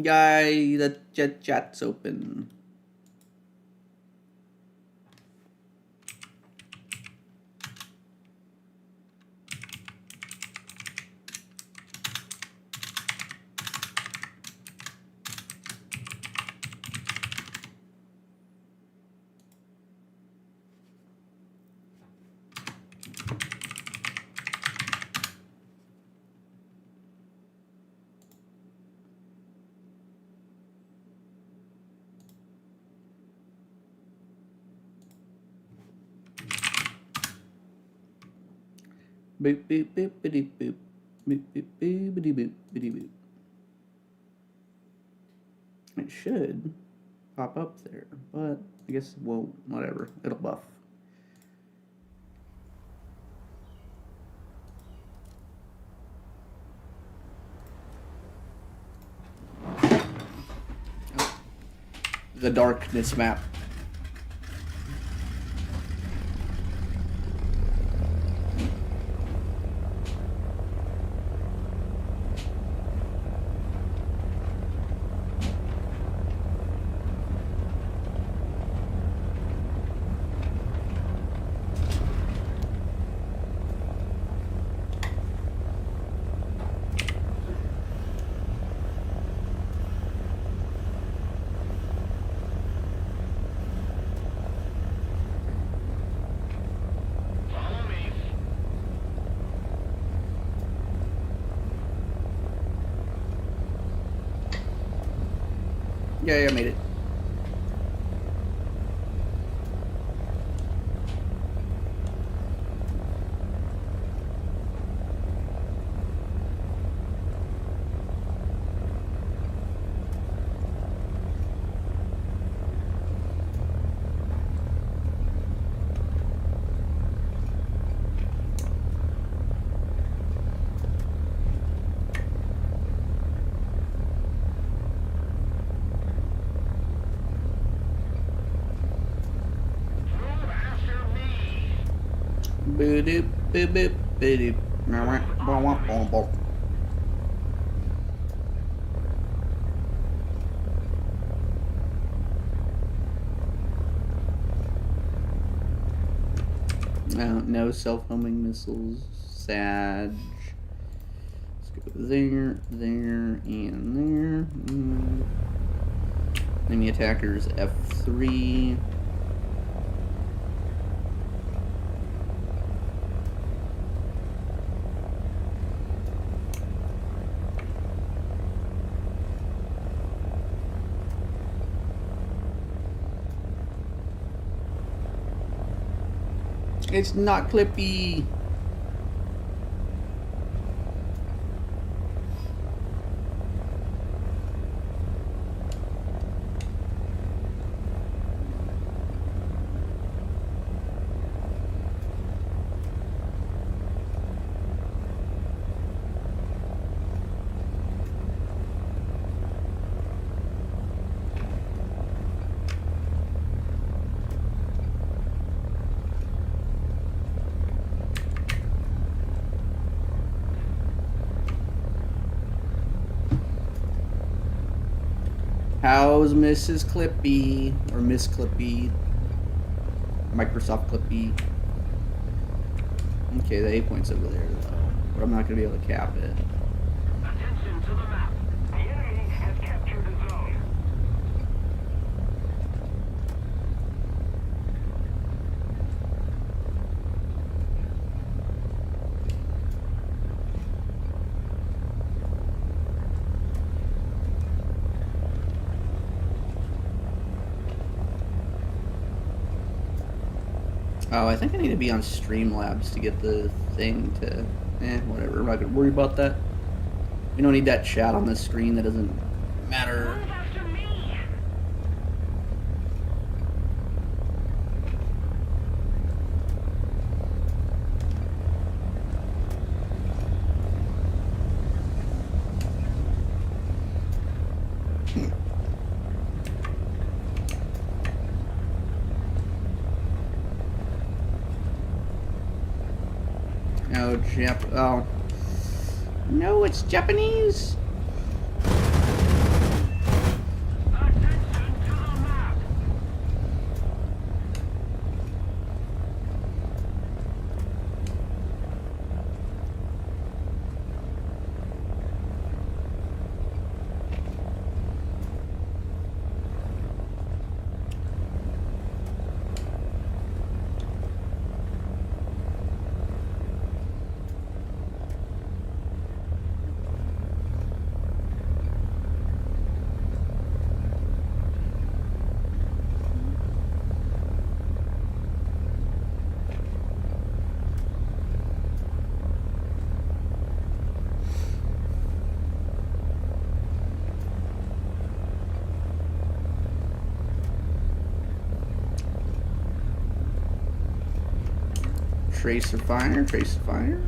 Guy, the chat's open. Boop boop boop bitty boop. Boop boop boop bitty boop bitty boop. It should pop up there, but I guess, well, whatever. It'll buff. The darkness map. Yeah, I made it. Boop boop boop boop. No self-homing missiles. Sad. Let's go there, there, and there. Enemy attackers F3. It's not Clippy. How's Mrs. Clippy? Or Miss Clippy? Microsoft Clippy. Okay, the 8 point's over there, though. But I'm not going to be able to cap it. Attention to the map. The enemy has captured the zone. Oh, I think I need to be on Streamlabs to get the thing to... whatever. I'm not going to worry about that. We don't need that chat on the screen. That doesn't matter. Move after me. Oh, no, it's Japanese. Tracer fire, tracer fire.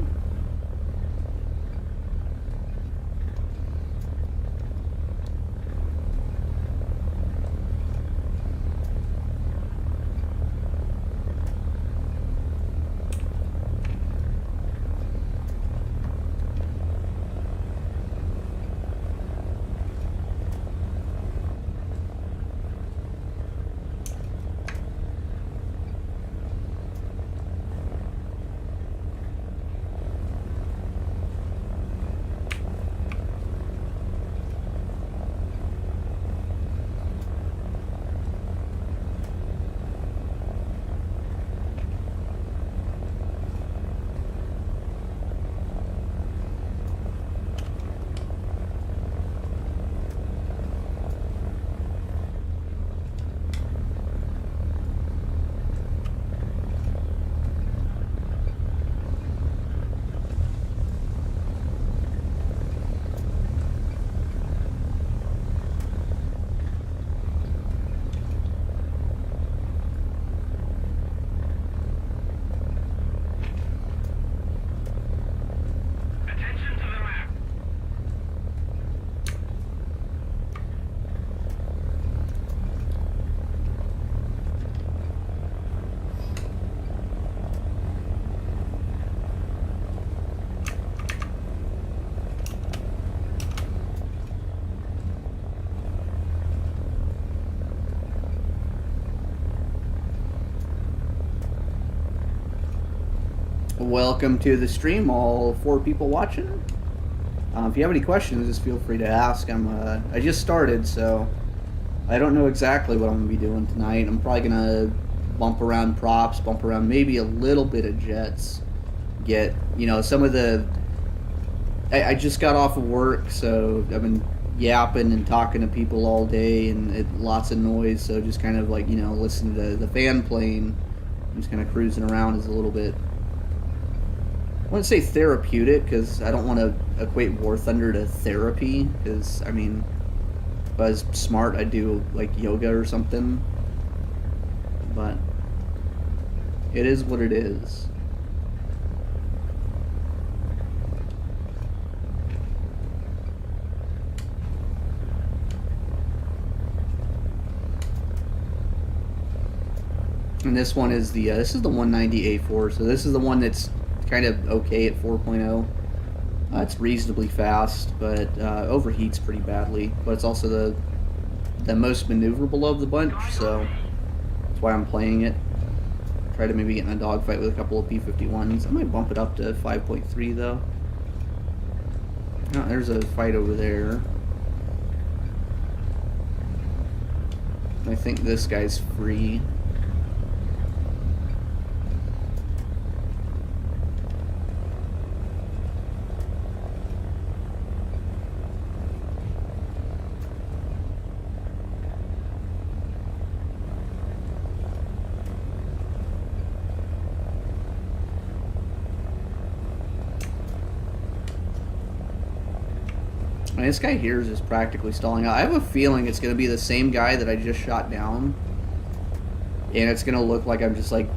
Attention to the map. Welcome to the stream, all 4 people watching. If you have any questions, just feel free to ask. I just started, so I don't know exactly what I'm gonna be doing tonight. I'm probably gonna bump around props, bump around maybe a little bit of jets. Get, you know, some of the. I just got off of work, so I've been yapping and talking to people all day, and lots of noise. So just kind of like, you know, listening to the fan playing, just kind of cruising around is a little bit. I wouldn't say therapeutic, because I don't want to equate War Thunder to therapy, because, I mean, if I was smart, I'd do, like, yoga or something. But it is what it is. And this one is the, this is the 190A4, so this is the one that's kind of okay at 4.0. It's reasonably fast, but overheats pretty badly. But it's also the most maneuverable of the bunch, so that's why I'm playing it. Try to maybe get in a dogfight with a couple of P-51s. I might bump it up to 5.3 though. Oh, there's a fight over there. I think this guy's free. I mean, this guy here is just practically stalling out. I have a feeling it's going to be the same guy that I just shot down. And it's going to look like I'm just, like,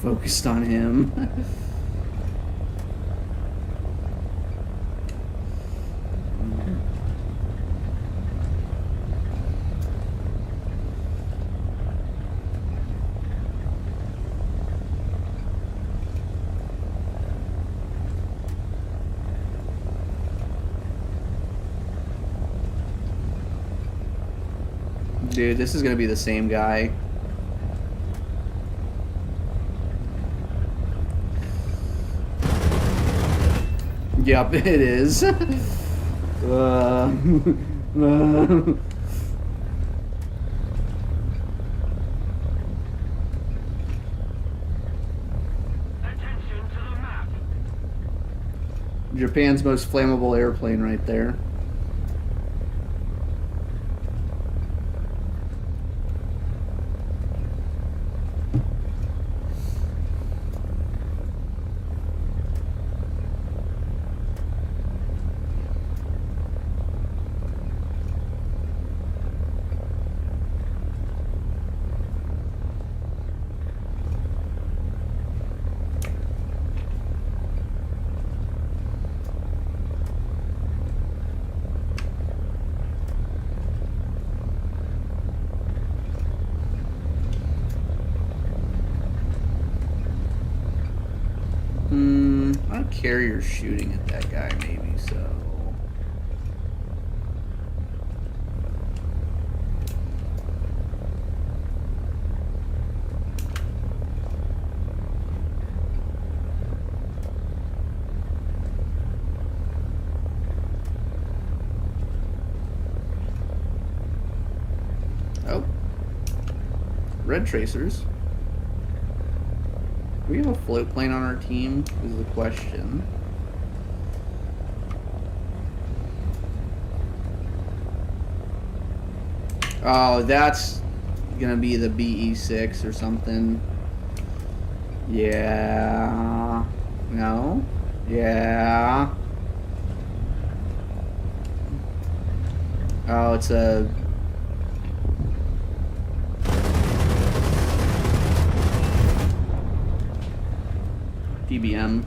focused on him. Dude, this is going to be the same guy. Yep, it is. Japan's most flammable airplane right there. carrier shooting at that guy, maybe, so... Oh. Red tracers. Do we have a float plane on our team? Is the question. Oh, that's gonna be the BE6 or something. Yeah. No? Yeah. Oh, it's a... PBM.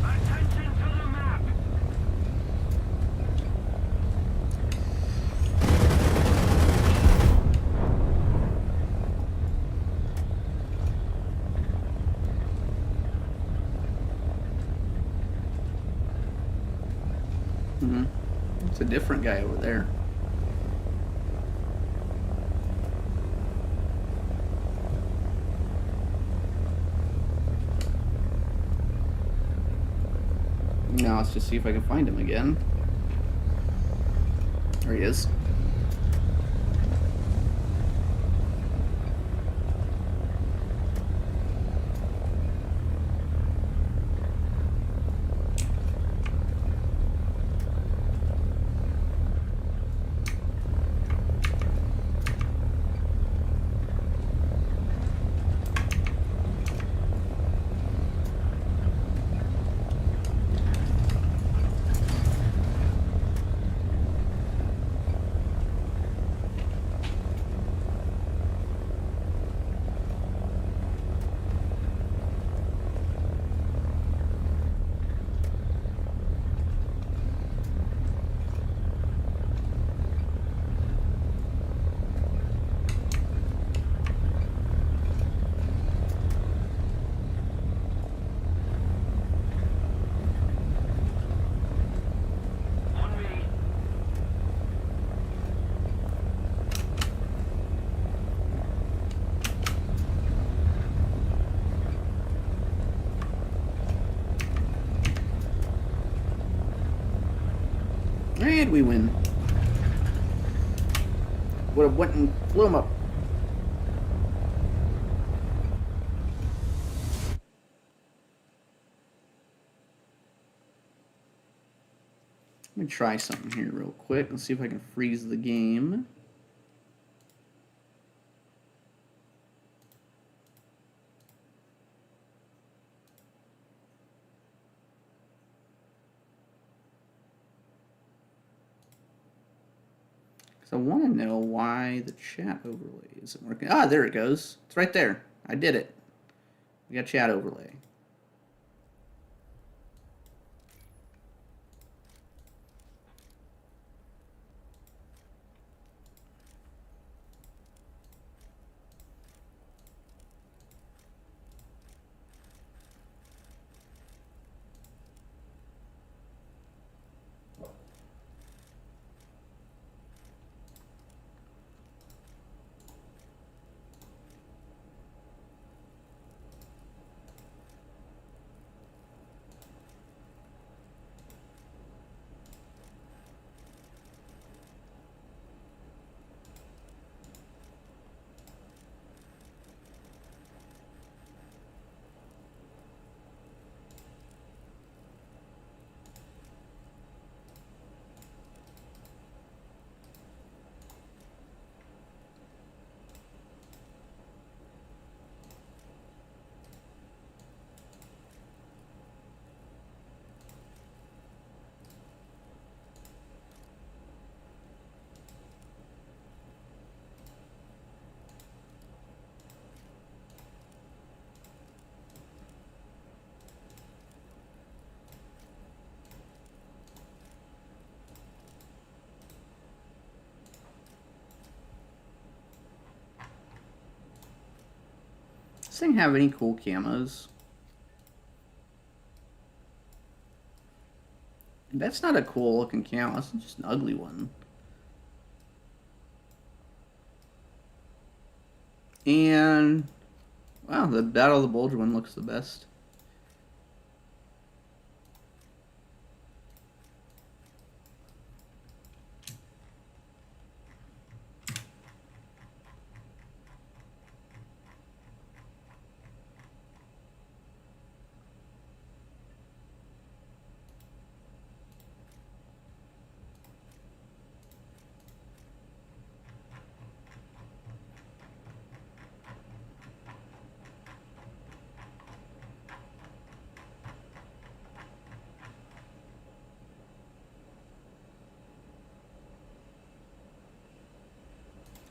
Attention to the map. Mm-hmm. It's a different guy over there. Now let's just see if I can find him again. There he is. On me. And we win. Would have went and blew him up. Let me try something here real quick. Let's see if I can freeze the game. Because I want to know why the chat overlay isn't working. Ah, there it goes. It's right there. I did it. We got chat overlay. thing have any cool camos? That's not a cool looking camo. That's just an ugly one. And wow, the Battle of the Bulge one looks the best.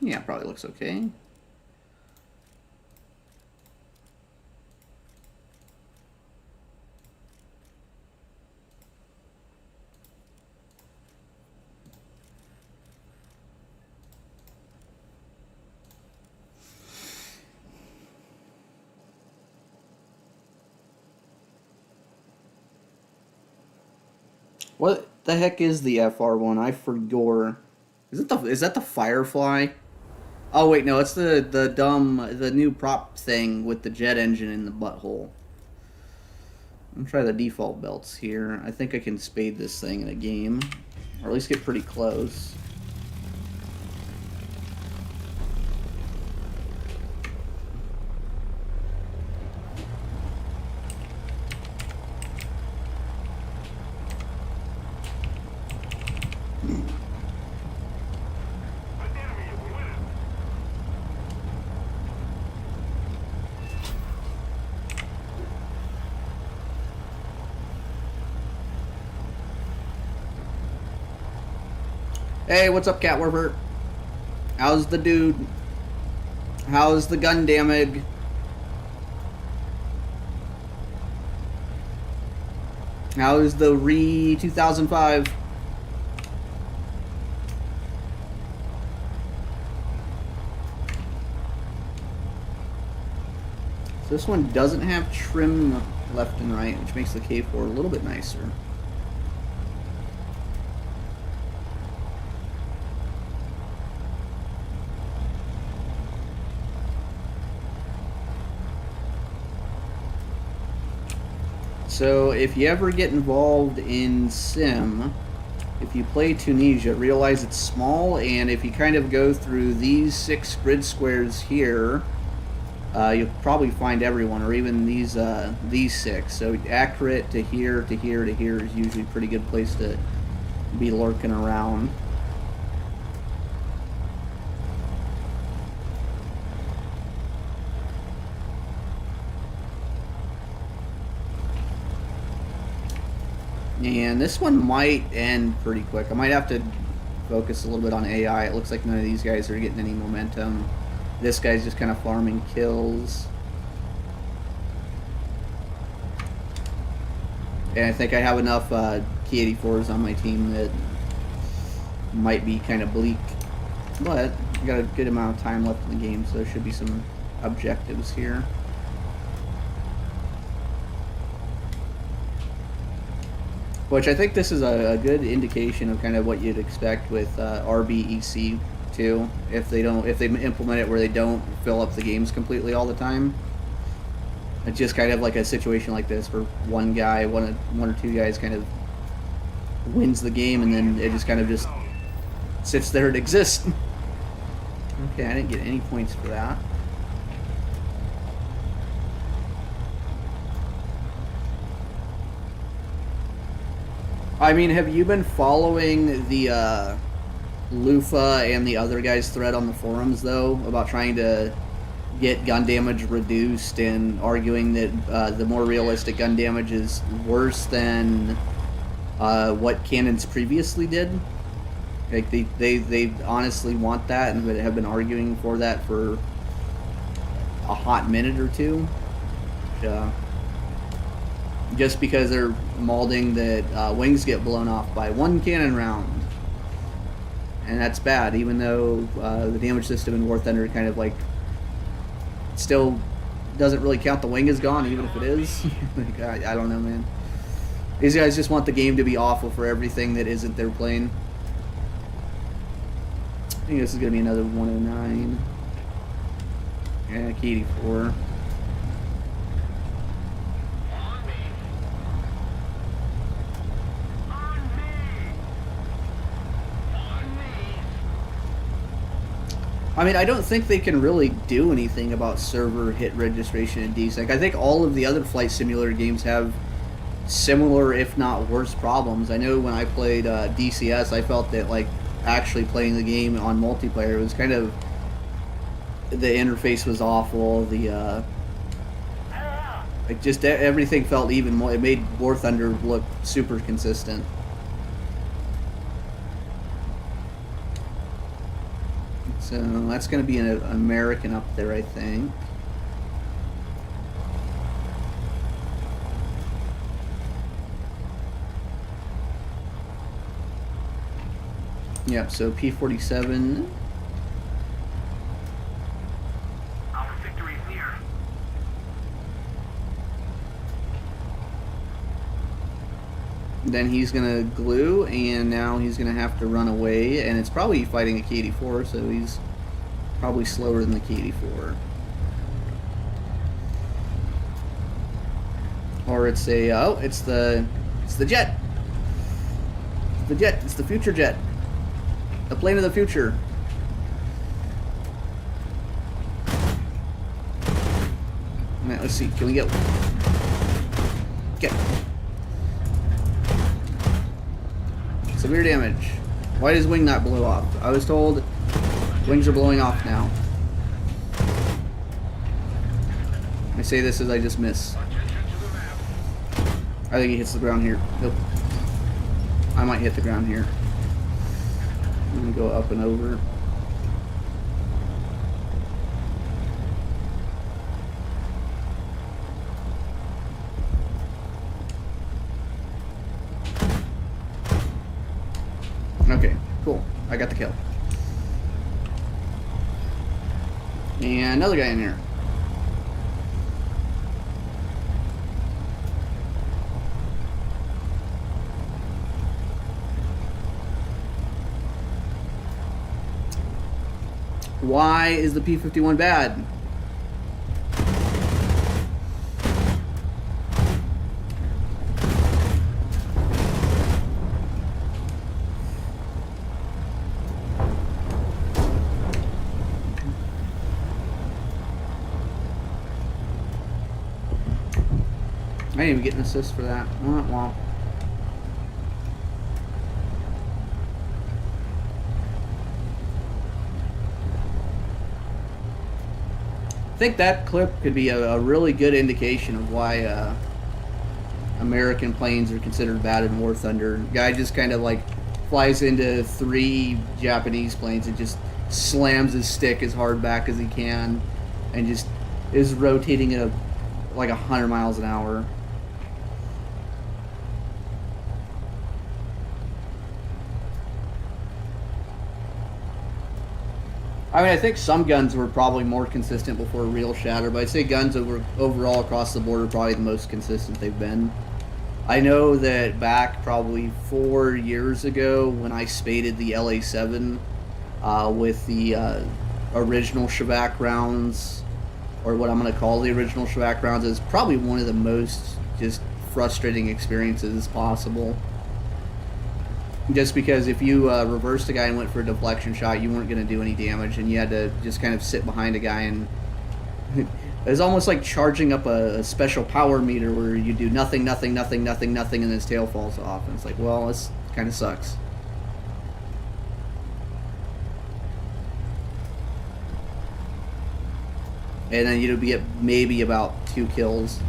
Yeah, probably looks okay. What the heck is the FR1? I forgot. Is that the Firefly? Oh wait, no, it's the new prop thing with the jet engine in the butthole. I'm gonna try the default belts here. I think I can spade this thing in a game, or at least get pretty close. Hey, what's up, Catwarper? How's the dude? How's the gun damage? How's the Re 2005? So this one doesn't have trim left and right, which makes the K4 a little bit nicer. So if you ever get involved in Sim, if you play Tunisia, realize it's small, and if you kind of go through these 6 grid squares here, you'll probably find everyone, or even these 6. So accurate to here, to here, to here is usually a pretty good place to be lurking around. And this one might end pretty quick. I might have to focus a little bit on AI. It looks like none of these guys are getting any momentum. This guy's just kind of farming kills. And I think I have enough Key 84s on my team that might be kind of bleak. But I got a good amount of time left in the game, so there should be some objectives here. Which I think this is a good indication of kind of what you'd expect with RBEC too. If they implement it where they don't fill up the games completely all the time. It's just kind of like a situation like this where one guy, one or two guys kind of wins the game, and then it just kind of just sits there and exists. Okay, I didn't get any points for that. I mean, have you been following the Lufa and the other guys' thread on the forums, though, about trying to get gun damage reduced and arguing that the more realistic gun damage is worse than what cannons previously did? Like, they honestly want that and have been arguing for that for a hot minute or two. Just because they're molding that wings get blown off by one cannon round. And that's bad, even though the damage system in War Thunder kind of like still doesn't really count the wing as gone, even if it is. Like, I don't know, man. These guys just want the game to be awful for everything that isn't their plane. I think this is going to be another 109. Yeah, K84. I mean, I don't think they can really do anything about server hit registration in DSync. I think all of the other flight simulator games have similar, if not worse, problems. I know when I played DCS, I felt that, like, actually playing the game on multiplayer was kind of... The interface was awful, the, like, just everything felt even more... It made War Thunder look super consistent. So that's going to be an American up there, I think. Yep, so P-47. Our victory is near. Then he's going to glue, and now he's going to have to run away, and it's probably fighting a K-84, so he's probably slower than the K-84. Or it's a, oh, it's the jet. It's the jet, it's the future jet. The plane of the future. Now, let's see, can we get... Okay. Severe damage. Why does wing not blow off? I was told wings are blowing off now. I say this as I just miss. I think he hits the ground here. Nope. I might hit the ground here. I'm gonna go up and over. Okay, cool. I got the kill. And another guy in here. Why is the P-51 bad? I didn't even get an assist for that. Well. I think that clip could be a really good indication of why American planes are considered bad in War Thunder. Guy just kind of like flies into 3 Japanese planes and just slams his stick as hard back as he can and just is rotating at like 100 miles an hour. I mean, I think some guns were probably more consistent before Real Shatter, but I'd say guns overall across the board are probably the most consistent they've been. I know that back probably 4 years ago when I spaded the LA-7 with the original Shavak rounds, or what I'm going to call the original Shavak rounds, is probably one of the most just frustrating experiences possible. Just because if you reversed a guy and went for a deflection shot, you weren't going to do any damage, and you had to just kind of sit behind a guy, and it was almost like charging up a special power meter where you do nothing, nothing, nothing, nothing, nothing, and his tail falls off. And it's like, well, this kind of sucks. And then you'd be at maybe about 2 kills.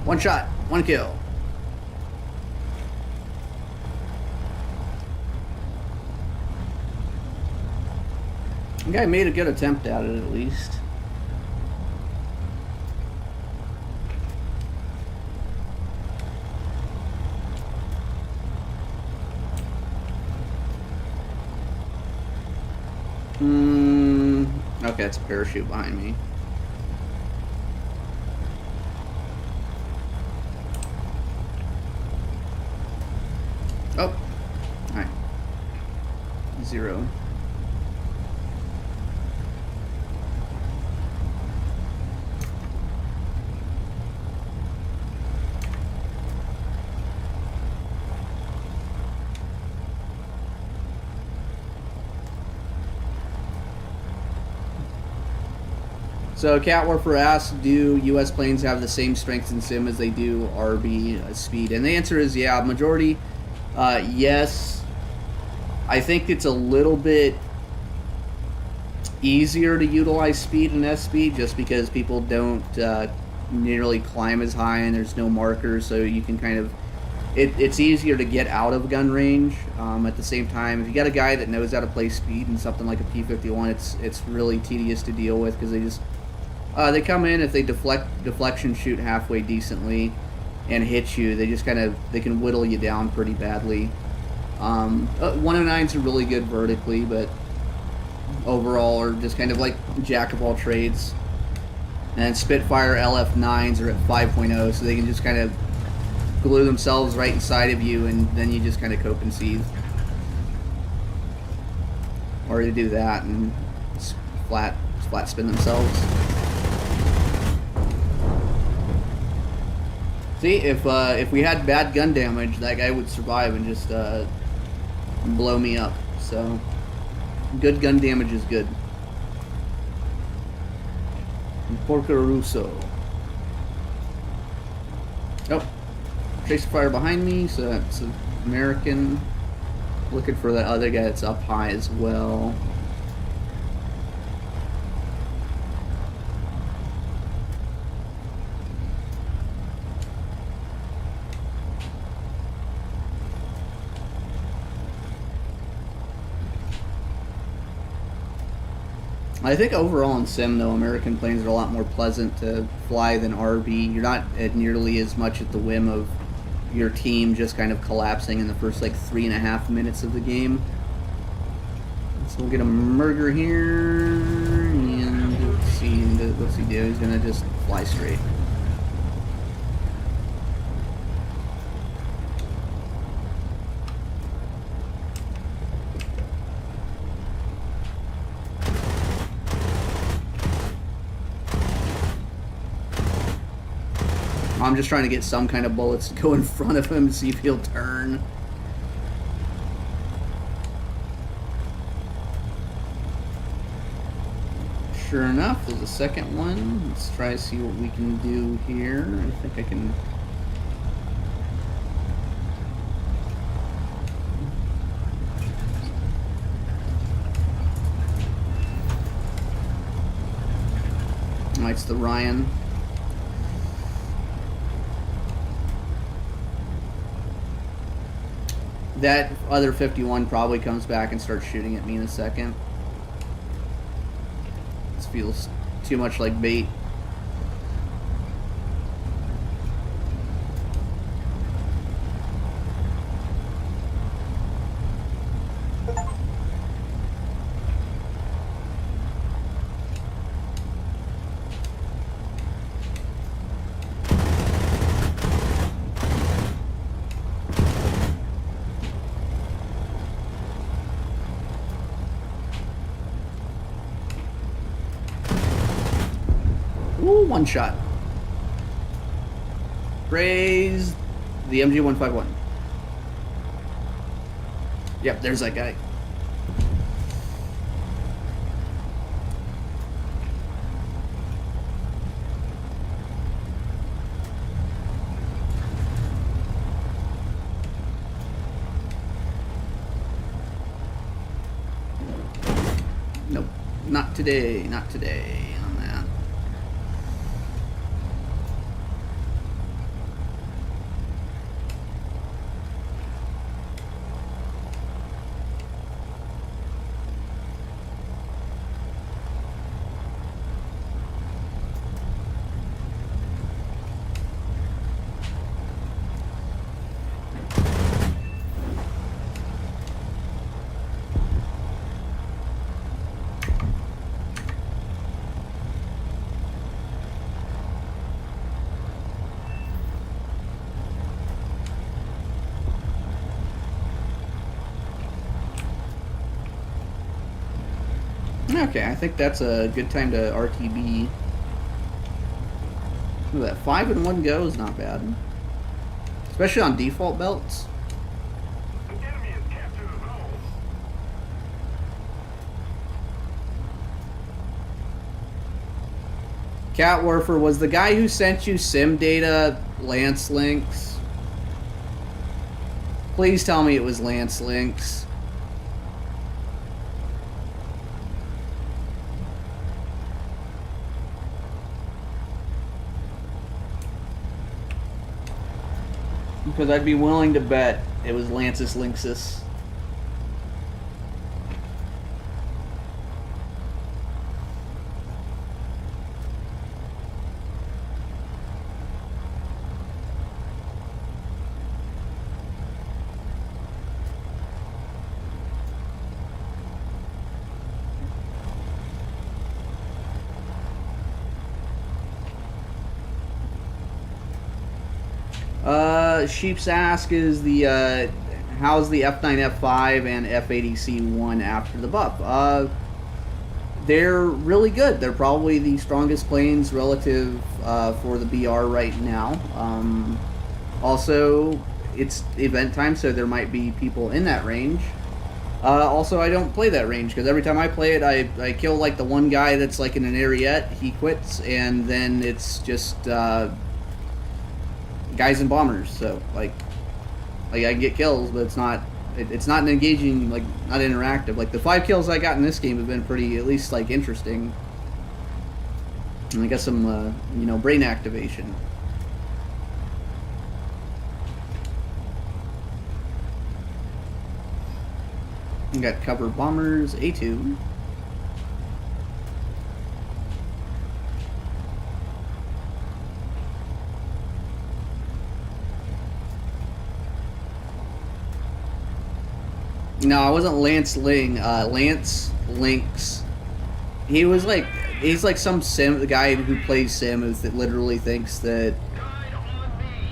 One shot, one kill. The guy made a good attempt at it, at least. Okay, it's a parachute behind me. Oh, alright. 0. So Cat Warfare asks, do U.S. planes have the same strength in sim as they do RB speed? And the answer is yeah, majority, yes. I think it's a little bit easier to utilize speed in S speed just because people don't nearly climb as high and there's no markers, so you can kind of, it's easier to get out of gun range. At the same time, if you got a guy that knows how to play speed and something like a P-51, it's really tedious to deal with because they just they come in, if they deflection shoot halfway decently and hit you, they just they can whittle you down pretty badly. 109s are really good vertically, but overall are just kind of like jack of all trades. And Spitfire LF9s are at 5.0, so they can just kind of glue themselves right inside of you, and then you just kind of cope and seethe. Or to do that and flat spin themselves. See, if we had bad gun damage, that guy would survive and just blow me up. So, good gun damage is good. Porco Russo. Oh, tracer fire behind me, so that's an American. Looking for that other guy that's up high as well. I think overall in sim, though, American planes are a lot more pleasant to fly than RB. You're not at nearly as much at the whim of your team just kind of collapsing in the first, like, 3.5 minutes of the game. So we'll get a murder here, and let's see, what's he do? He's going to just fly straight. I'm just trying to get some kind of bullets to go in front of him to see if he'll turn. Sure enough, there's a second one. Let's try to see what we can do here. I think I can... Oh, it's the Ryan. That other 51 probably comes back and starts shooting at me in a second. This feels too much like bait. Ooh, one shot. Praise the MG151. Yep, there's that guy. Nope, not today, not today on that. Okay, I think that's a good time to RTB. Look at that, 5 in one go is not bad. Especially on default belts. The enemy has captured a zone. Catwarfer, was the guy who sent you sim data Lance Links? Please tell me it was Lance Links. Because I'd be willing to bet it was Lance's Linksus. Sheep's Ask is the, how's the F9, F5, and F80C1 after the buff? They're really good. They're probably the strongest planes relative for the BR right now. Also, it's event time, so there might be people in that range. Also, I don't play that range, because every time I play it, I kill, like, the one guy that's, like, in an Ariete, he quits, and then it's just, guys and bombers, so, like I can get kills, but it's not engaging, like, not interactive. Like, the 5 kills I got in this game have been pretty, at least, like, interesting. And I got some, you know, brain activation. We got cover bombers, A2. No, I wasn't Lance Ling. Lance Links. He was like, he's like some sim, the guy who plays sim who literally thinks that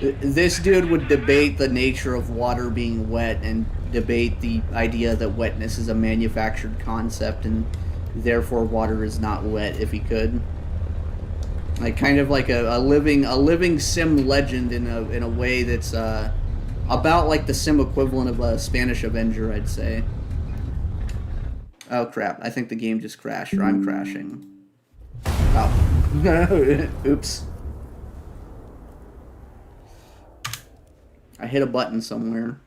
this dude would debate the nature of water being wet and debate the idea that wetness is a manufactured concept and therefore water is not wet if he could. Like kind of like a living sim legend in a way that's about like the sim equivalent of a Spanish Avenger, I'd say. Oh crap, I think the game just crashed, or I'm crashing. Oh. Oops. I hit a button somewhere.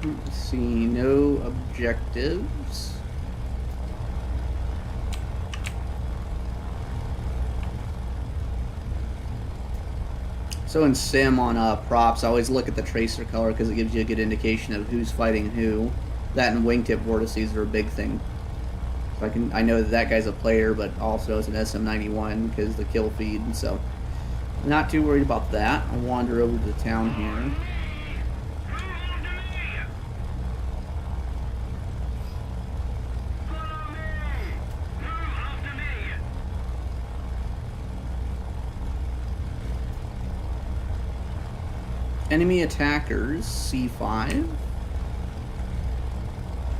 Let's see, no objectives. So in sim on props, I always look at the tracer color because it gives you a good indication of who's fighting who. That and wingtip vortices are a big thing. So I know that guy's a player, but also is an SM91 because the kill feed. So not too worried about that. I'll wander over to the town here. Enemy attackers, C5.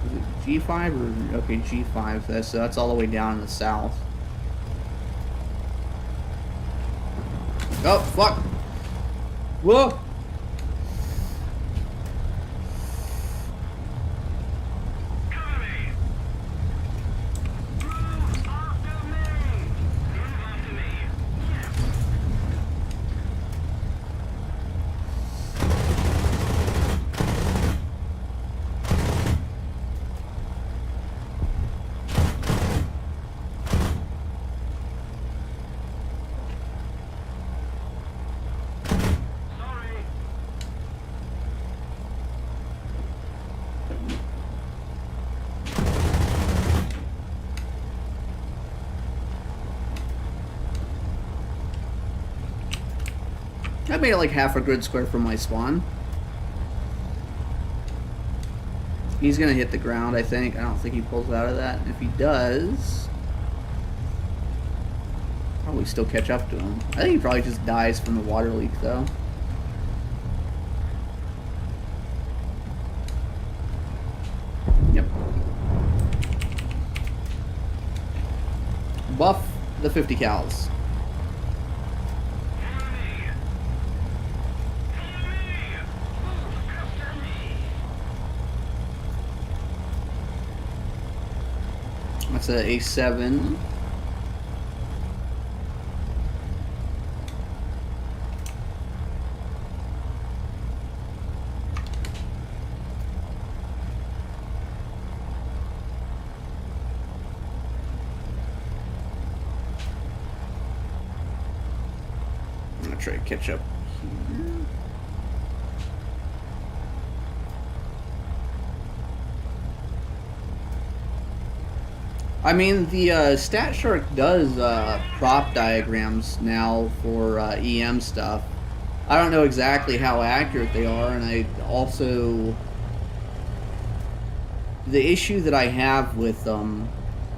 Is it G5 or okay, G5? That's all the way down in the south. Oh fuck! Whoa! I made it like half a grid square from my spawn. He's gonna hit the ground, I think. I don't think he pulls out of that. If he does, probably still catch up to him. I think he probably just dies from the water leak, though. Yep. Buff the 50 cals. That's a A7. I'm gonna try to catch up here. I mean, the Stat Shark does prop diagrams now for EM stuff. I don't know exactly how accurate they are, and I also... The issue that I have with them,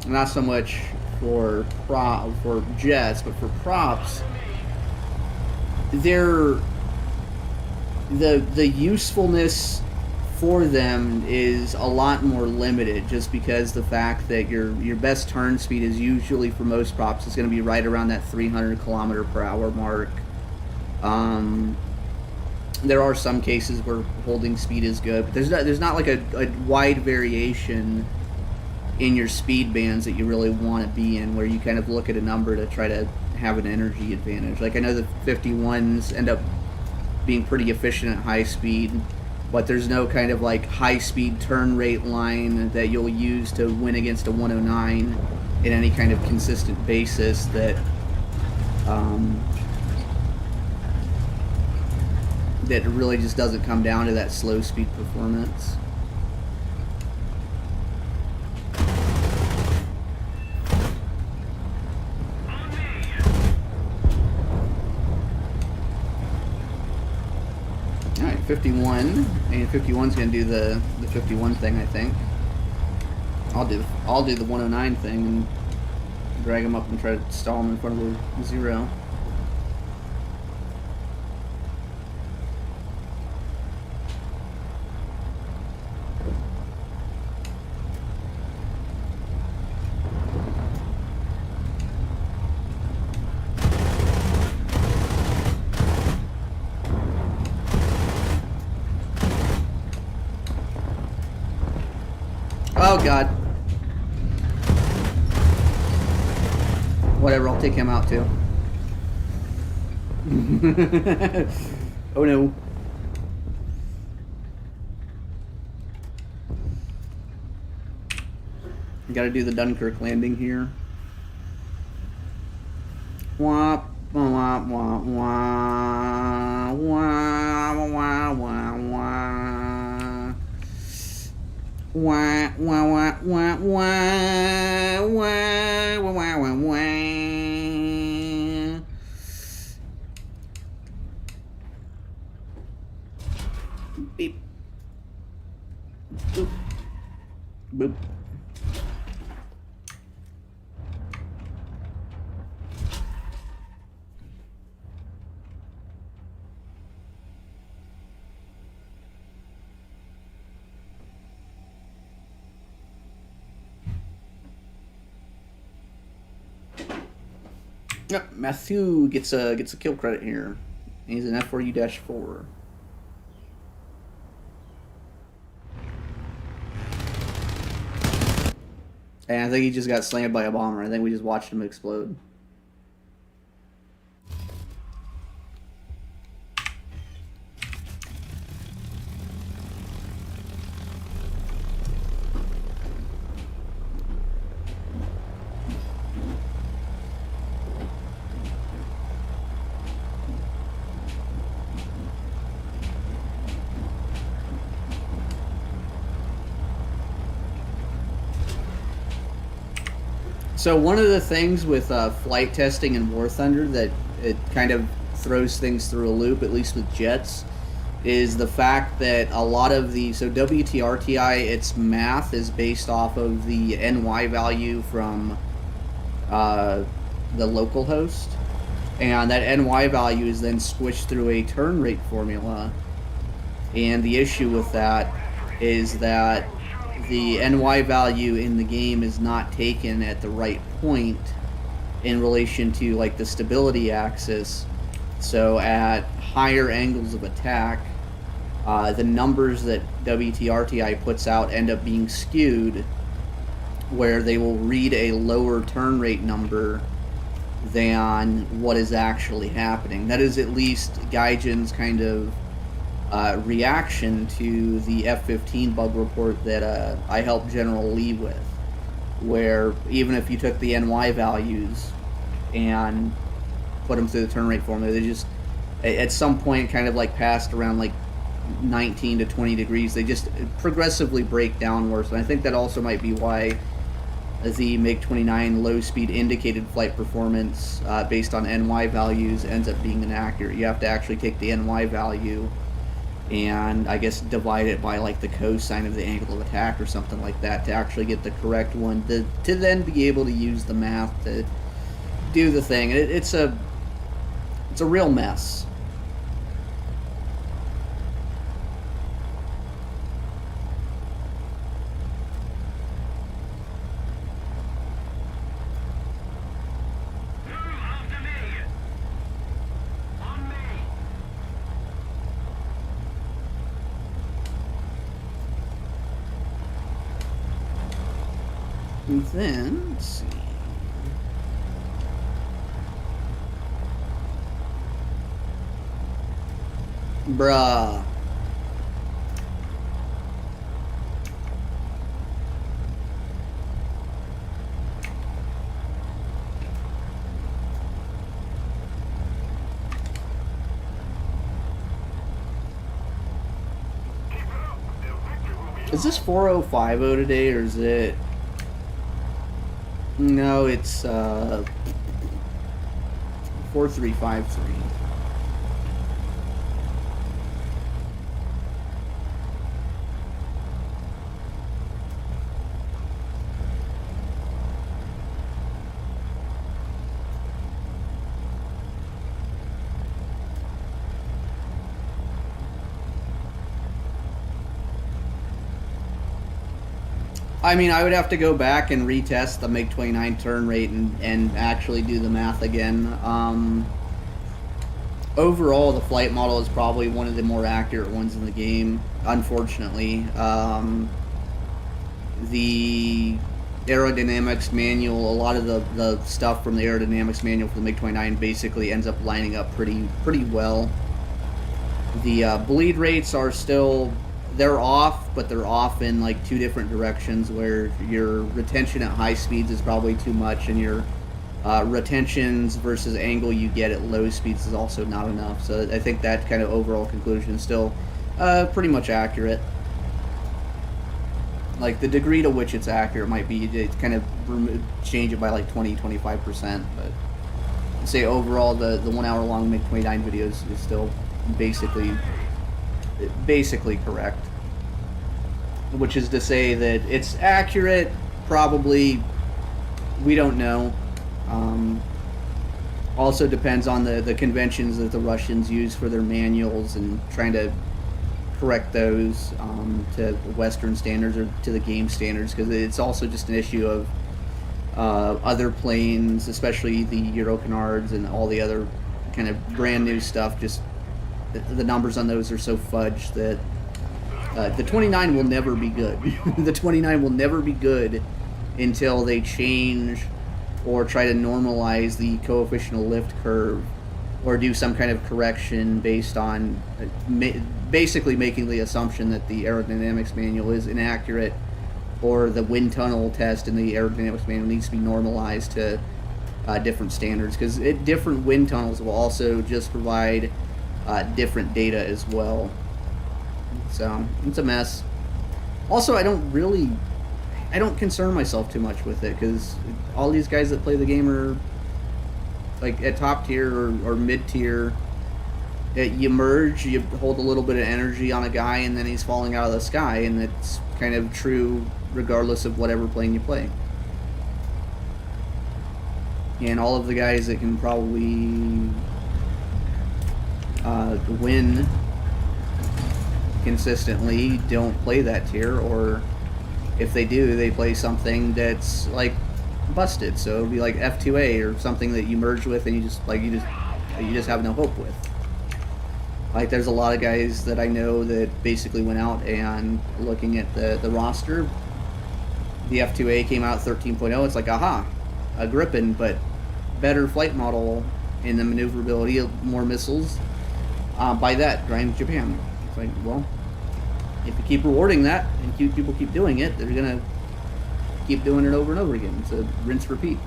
not so much for jets, but for props, they're... The usefulness for them is a lot more limited, just because the fact that your best turn speed is usually, for most props, is going to be right around that 300 kilometer per hour mark. There are some cases where holding speed is good, but there's not like a wide variation in your speed bands that you really want to be in, where you kind of look at a number to try to have an energy advantage. Like, I know the 51s end up being pretty efficient at high speed, but there's no kind of like high-speed turn rate line that you'll use to win against a 109 in any kind of consistent basis that that really just doesn't come down to that slow speed performance. Alright, 51. And 51's gonna do the 51 thing, I think. I'll do the 109 thing and drag him up and try to stall him in front of the 0. Oh god. Whatever, I'll take him out too. Oh no. Gotta do the Dunkirk landing here. Wah, wah, wah, wah, wah, wah, wah, wah. Wah, wah, wah, wah, wah, wah, wah, wah, wah, wah. Beep. Boop. Boop. Yep, Matthew gets a kill credit here. He's an F4U-4. And I think he just got slammed by a bomber. I think we just watched him explode. So one of the things with flight testing in War Thunder that it kind of throws things through a loop, at least with jets, is the fact that a lot of the WTRTI, its math is based off of the NY value from the local host, and that NY value is then squished through a turn rate formula. And the issue with that is that the NY value in the game is not taken at the right point in relation to like the stability axis. So at higher angles of attack, the numbers that WTRTI puts out end up being skewed, where they will read a lower turn rate number than what is actually happening. That is at least Gaijin's kind of reaction to the F-15 bug report that I helped General Lee with, where even if you took the NY values and put them through the turn rate formula, they just at some point kind of like past around like 19 to 20 degrees, they just progressively break down worse. And I think that also might be why the MiG-29 low-speed indicated flight performance based on NY values ends up being inaccurate. You have to actually take the NY value and I guess divide it by like the cosine of the angle of attack or something like that to actually get the correct one, to then be able to use the math to do the thing. It's a real mess. And then, let's see. Bruh. Is this 4050 today, or is it... No, it's 4353. I mean, I would have to go back and retest the MiG-29 turn rate and actually do the math again. Overall, the flight model is probably one of the more accurate ones in the game, unfortunately. The aerodynamics manual, a lot of the stuff from the aerodynamics manual for the MiG-29 basically ends up lining up pretty well. The bleed rates are still... They're off, but they're off in like two different directions, where your retention at high speeds is probably too much, and your retentions versus angle you get at low speeds is also not enough. So I think that kind of overall conclusion is still pretty much accurate. Like the degree to which it's accurate might be to kind of change it by like 20-25%, but say overall the 1 hour long MiG-29 videos is still basically correct, which is to say that it's accurate. Probably, we don't know. Also depends on the conventions that the Russians use for their manuals and trying to correct those to Western standards or to the game standards, because it's also just an issue of other planes, especially the Eurocanards and all the other kind of brand new stuff. Just the numbers on those are so fudged that the 29 will never be good. The 29 will never be good until they change or try to normalize the coefficient of lift curve, or do some kind of correction based on basically making the assumption that the aerodynamics manual is inaccurate, or the wind tunnel test in the aerodynamics manual needs to be normalized to different standards, because different wind tunnels will also just provide different data as well. So it's a mess. Also, I don't concern myself too much with it, because all these guys that play the game are like at top tier or mid tier You merge, you hold a little bit of energy on a guy, and then he's falling out of the sky, and it's kind of true regardless of whatever plane you play. And all of the guys that can probably win consistently don't play that tier, or if they do, they play something that's like busted. So it'll be like F2A or something that you merge with, and you just have no hope with. Like, there's a lot of guys that I know that basically went out and looking at the roster, the F2A came out 13.0. It's like, aha, a Gripen, but better flight model in the maneuverability, more missiles. Buy that, grind Japan. It's like, well, if you keep rewarding that and people keep doing it, they're gonna keep doing it over and over again. It's a rinse repeat.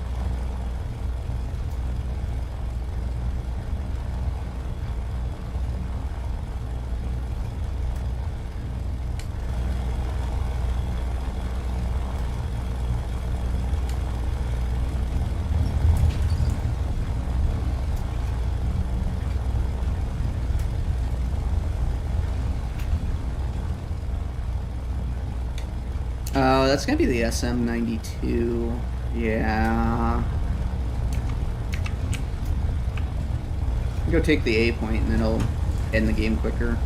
That's gonna be the SM-92. Yeah. Go take the A point, and then it'll end the game quicker.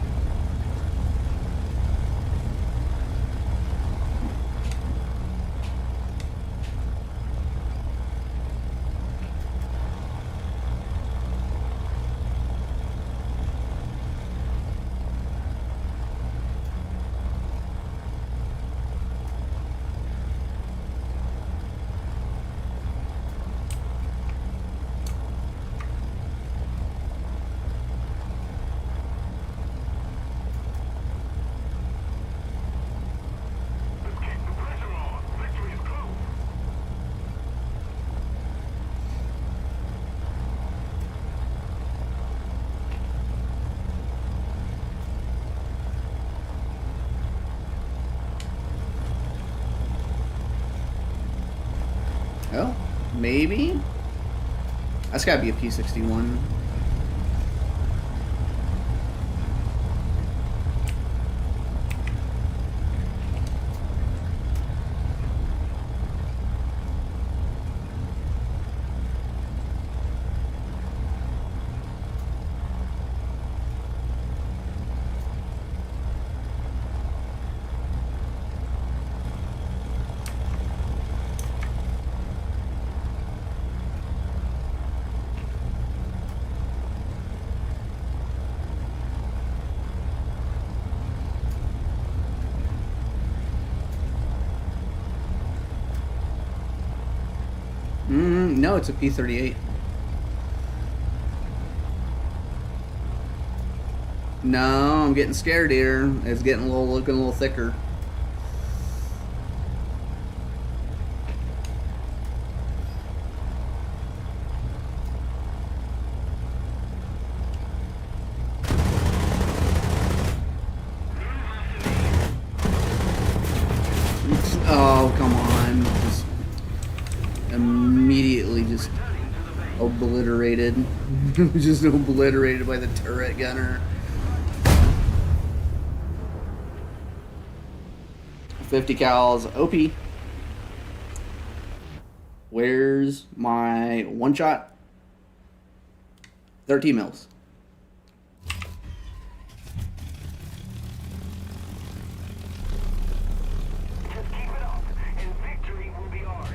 Oh, maybe? That's gotta be a P-61. No, it's a P-38. No, I'm getting scared here. It's getting looking a little thicker. Oh, come on. Just immediately just obliterated. Just obliterated by the turret gunner. 50 cals, OP. Where's my one shot? 13 mils. Just keep it up, and victory will be ours.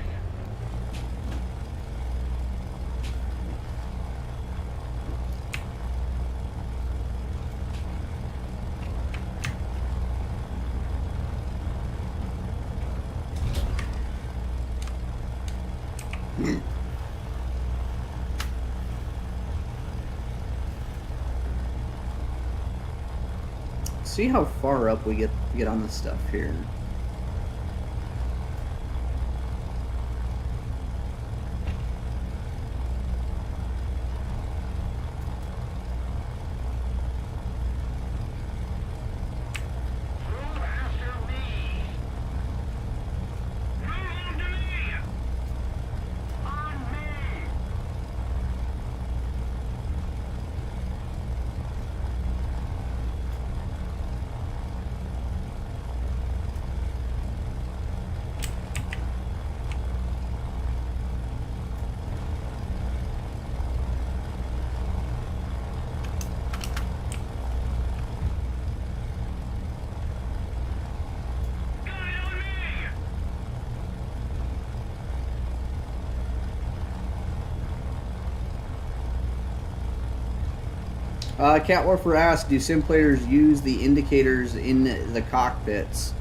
See how far up we get on this stuff here. Move after me. Move onto me. On me. Cat Warfare asks, do sim players use the indicators in the cockpits?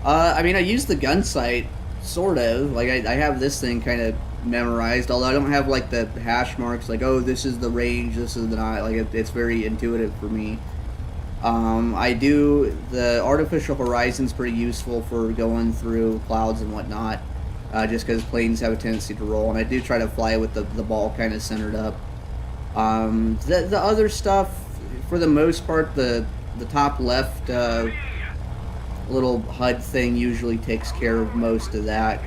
I mean, I use the gun sight, sort of. Like, I have this thing kind of memorized, although I don't have, like, the hash marks, like, oh, this is the range, this is the not. Like, it's very intuitive for me. I do, the Artificial Horizon's pretty useful for going through clouds and whatnot, just because planes have a tendency to roll, and I do try to fly with the ball kind of centered up. The other stuff, for the most part, the top left little HUD thing usually takes care of most of that.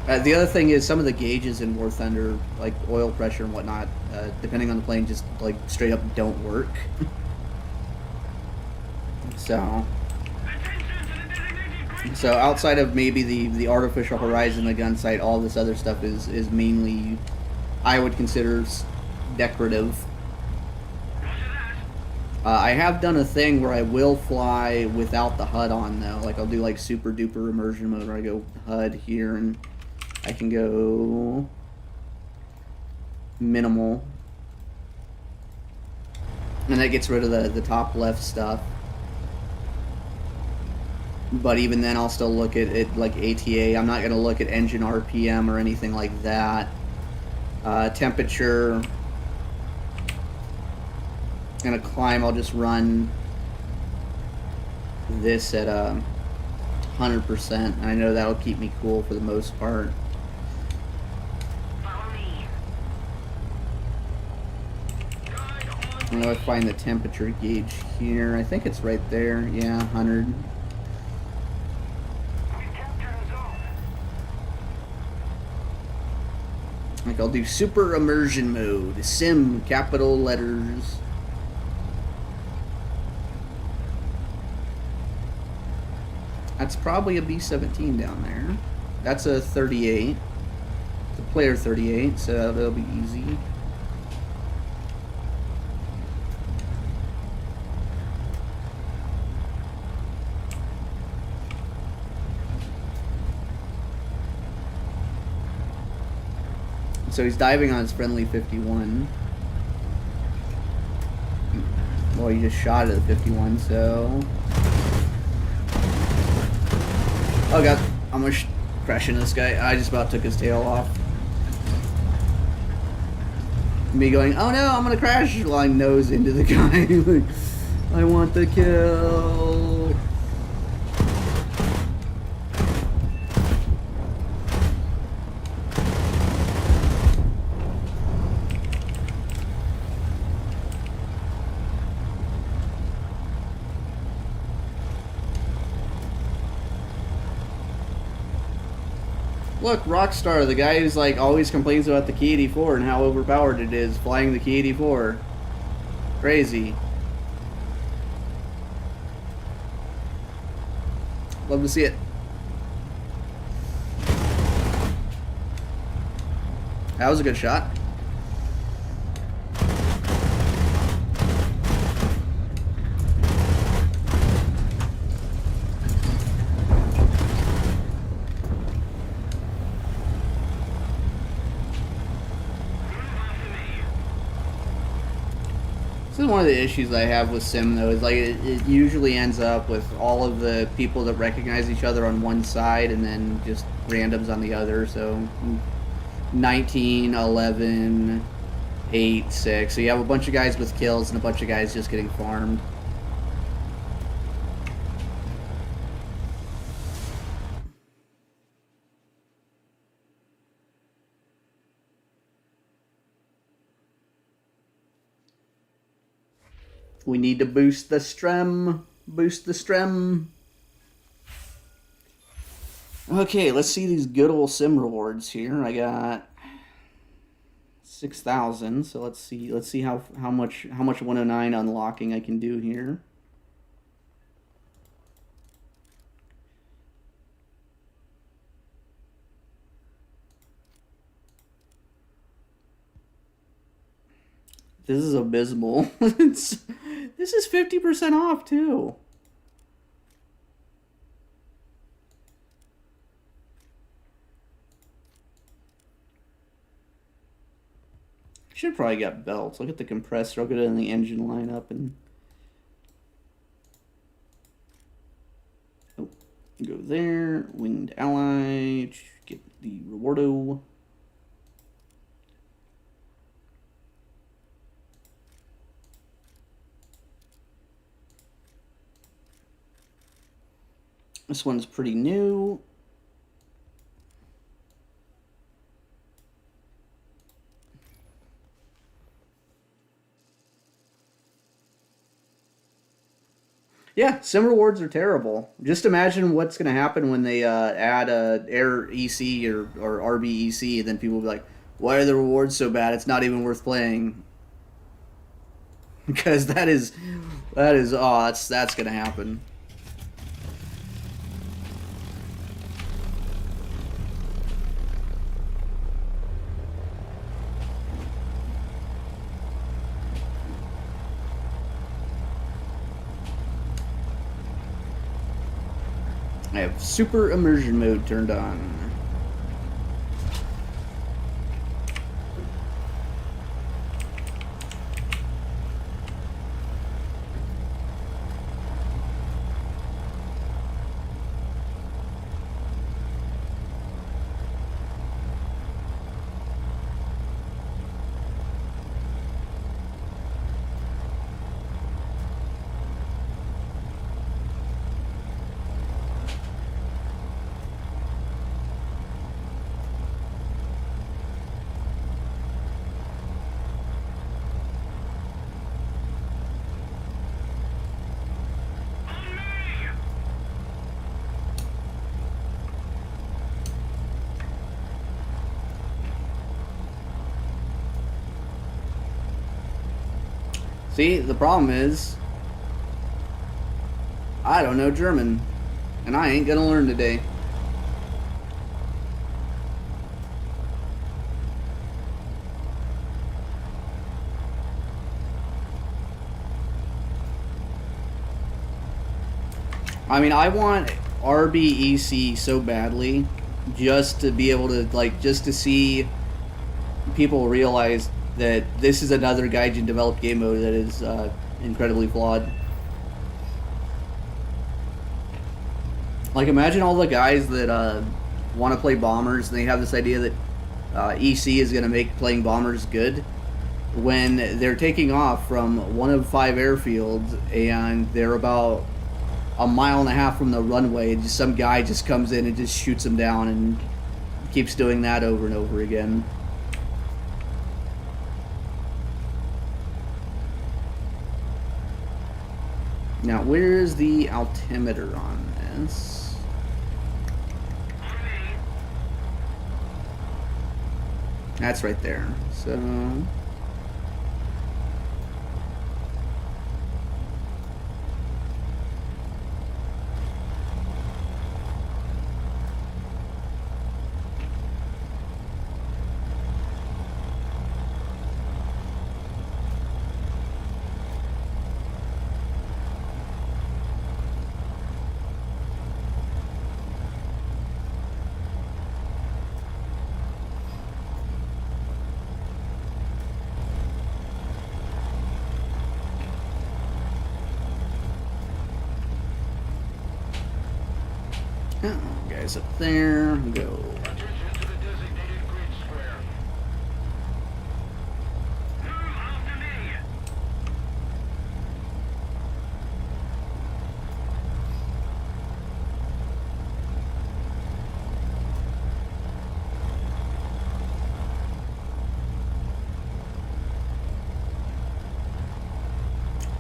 The other thing is some of the gauges in War Thunder, like oil pressure and whatnot, depending on the plane, just like straight up don't work. So outside of maybe the Artificial Horizon, the gun sight, all this other stuff is mainly, I would consider, decorative. I have done a thing where I will fly without the HUD on, though. Like, I'll do, like, super duper immersion mode where I go HUD here, and I can go minimal. And that gets rid of the top left stuff. But even then, I'll still look at it like ATA. I'm not going to look at engine RPM or anything like that. Temperature. Gonna climb, I'll just run this at 100%, and I know that'll keep me cool for the most part. I don't know if I find the temperature gauge here. I think it's right there. Yeah, 100. Like, I'll do super immersion mode, sim, capital letters. That's probably a B-17 down there. That's a 38. It's a player 38, so that'll be easy. So he's diving on his friendly 51. Well, he just shot at the 51, so... Oh god, I'm gonna crash into this guy. I just about took his tail off. Me going, oh no, I'm gonna crash, flying nose into the guy. Like, I want the kill. Look, Rockstar, the guy who's like always complains about the Ki-84 and how overpowered it is, flying the Ki-84. Crazy. Love to see it. That was a good shot. This is one of the issues I have with Sim, though, is like it usually ends up with all of the people that recognize each other on one side and then just randoms on the other. So 19, 11, 8, 6. So you have a bunch of guys with kills and a bunch of guys just getting farmed. We need to boost the strem. Boost the strem. Okay, let's see these good old sim rewards here. I got 6,000. So let's see how much 109 unlocking I can do here. This is abysmal. This is 50% off, too. Should probably get belts. I'll get the compressor. I'll get it in the engine lineup and go there. Winged ally. Get the rewardo. This one's pretty new. Yeah, sim rewards are terrible. Just imagine what's going to happen when they add a Air EC or RBEC, and then people will be like, "Why are the rewards so bad? It's not even worth playing." Because that's going to happen. I have super immersion mode turned on. See, the problem is, I don't know German, and I ain't gonna learn today. I mean, I want RBEC so badly, just to be able to, like, just to see people realize that this is another Gaijin developed game mode that is incredibly flawed. Like, imagine all the guys that want to play bombers and they have this idea that EC is going to make playing bombers good, when they're taking off from one of 5 airfields and they're about a mile and a half from the runway, and just some guy just comes in and just shoots them down and keeps doing that over and over again. Now, where's the altimeter on this? That's right there. So... oh, guys up there, go.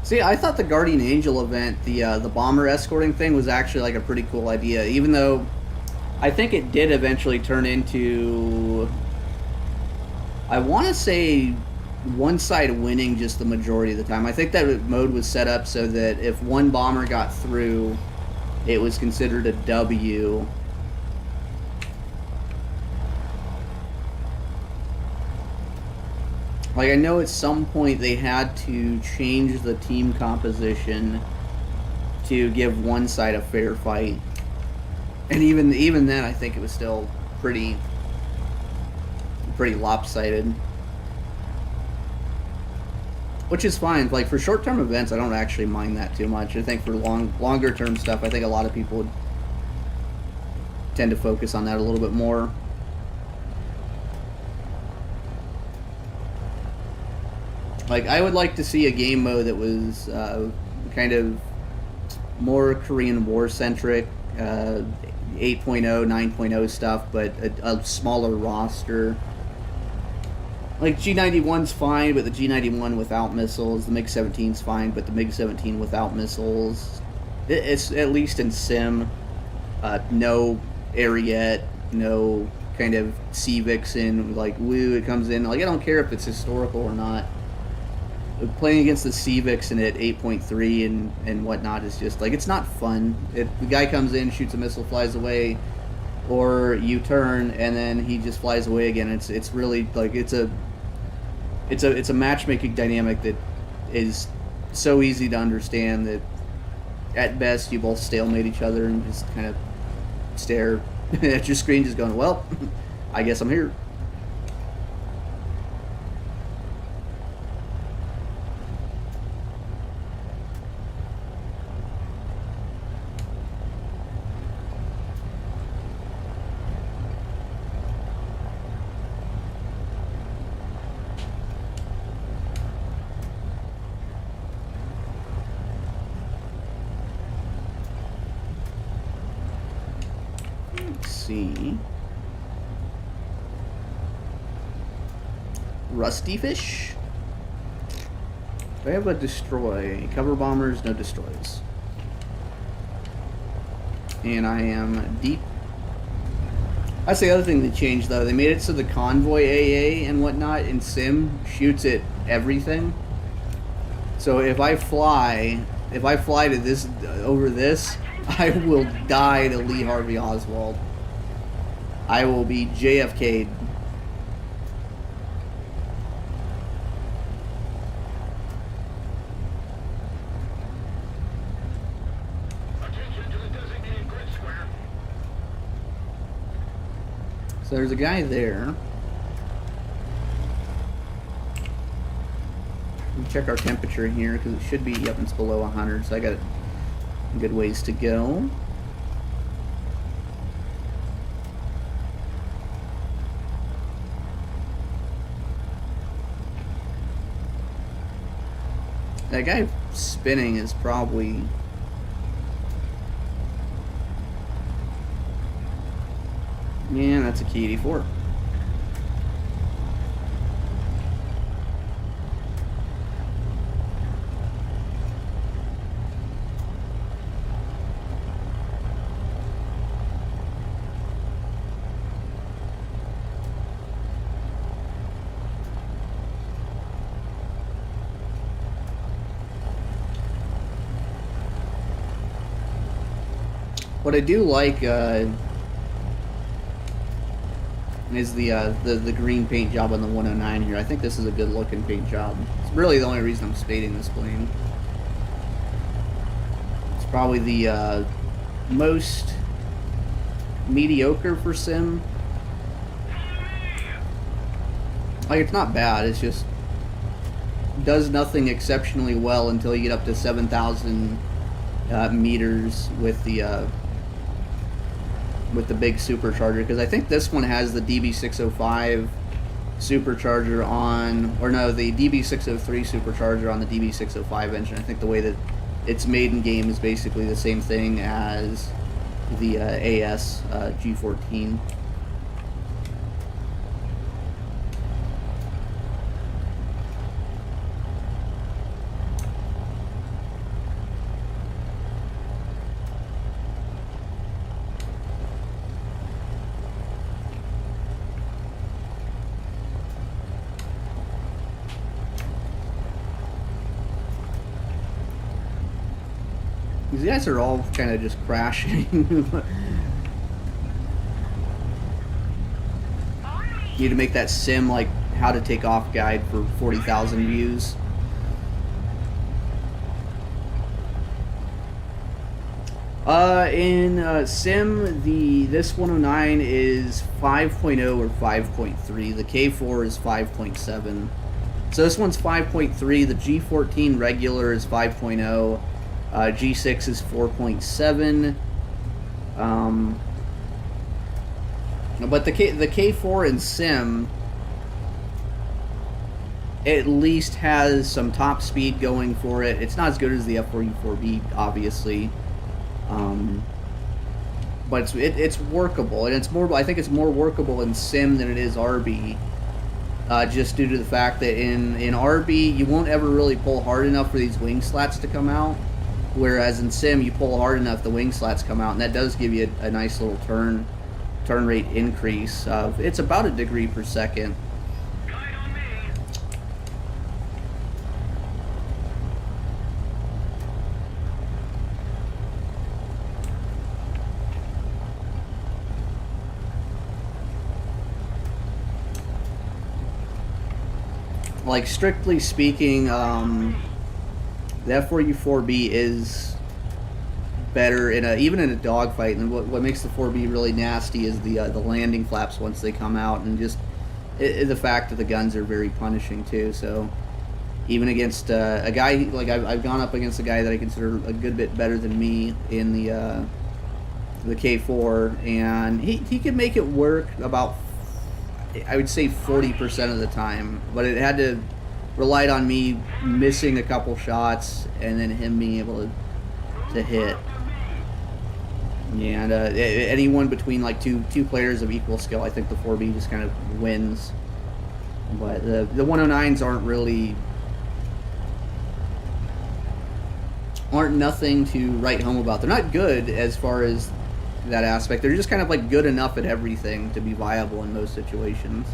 See, I thought the Guardian Angel event, the bomber escorting thing, was actually like a pretty cool idea, even though I think it did eventually turn into, I want to say, one side winning just the majority of the time. I think that mode was set up so that if one bomber got through, it was considered a W. Like, I know at some point they had to change the team composition to give one side a fair fight. And even then, I think it was still pretty lopsided. which is fine. Like for short-term events, I don't actually mind that too much. I think for longer-term stuff, I think a lot of people would tend to focus on that a little bit more. Like, I would like to see a game mode that was kind of more Korean War-centric, 8.0, 9.0 stuff, but a smaller roster. Like, G91's fine, but the G91 without missiles. The MiG-17's fine, but the MiG-17 without missiles. It's, at least in Sim, no Ariete, no kind of Sea Vixen, like, woo, it comes in. Like, I don't care if it's historical or not. Playing against the Sea Vixen at 8.3 and whatnot is just, like, it's not fun. The guy comes in, shoots a missile, flies away, or you turn, and then he just flies away again. It's really, like, it's a matchmaking dynamic that is so easy to understand that at best you both stalemate each other and just kind of stare at your screen just going, well, I guess I'm here. See, Rusty Fish. Do I have a destroy? Cover bombers, no destroys. And I am deep. That's the other thing they changed, though. They made it so the convoy AA and whatnot in Sim shoots at everything. So if I fly to this over this, I will die to Lee Harvey Oswald. I will be JFK'd. Attention to the designated grid square. So there's a guy there. Let me check our temperature here because it should be, yep, it's below 100, so I got a good ways to go. That guy spinning is probably... Yeah, that's a Key 84. What I do like is the green paint job on the 109 here. I think this is a good looking paint job. It's really the only reason I'm spading this plane. It's probably the most mediocre for Sim. Like, it's not bad, it's just does nothing exceptionally well until you get up to 7,000 meters with the big supercharger, because I think this one has the DB605 supercharger on, or no, the DB603 supercharger on the DB605 engine. I think the way that it's made in game is basically the same thing as the AS G14. These guys are all kind of just crashing. Need to make that Sim like how to take off guide for 40,000 views. In Sim, this 109 is 5.0 or 5.3. The K4 is 5.7. So this one's 5.3. The G14 regular is 5.0. G6 is 4.7. But the K4 in Sim at least has some top speed going for it. It's not as good as the F44B, obviously, but it's workable, and it's more. I think it's more workable in Sim than it is RB, just due to the fact that in RB you won't ever really pull hard enough for these wing slats to come out, whereas in Sim you pull hard enough, the wing slats come out, and that does give you a nice little turn rate increase. It's about a degree per second. Guide on me. Like, strictly speaking, the F4U4B is better even in a dogfight, and what makes the 4B really nasty is the landing flaps once they come out, and just the fact that the guns are very punishing too. So even against a guy like I've gone up against a guy that I consider a good bit better than me in the K4, and he could make it work about, I would say, 40% of the time, but it had to relied on me missing a couple shots and then him being able to hit. Yeah, and anyone between like two players of equal skill, I think the 4B just kind of wins. But the 109s aren't nothing to write home about. They're not good as far as that aspect. They're just kind of like good enough at everything to be viable in most situations.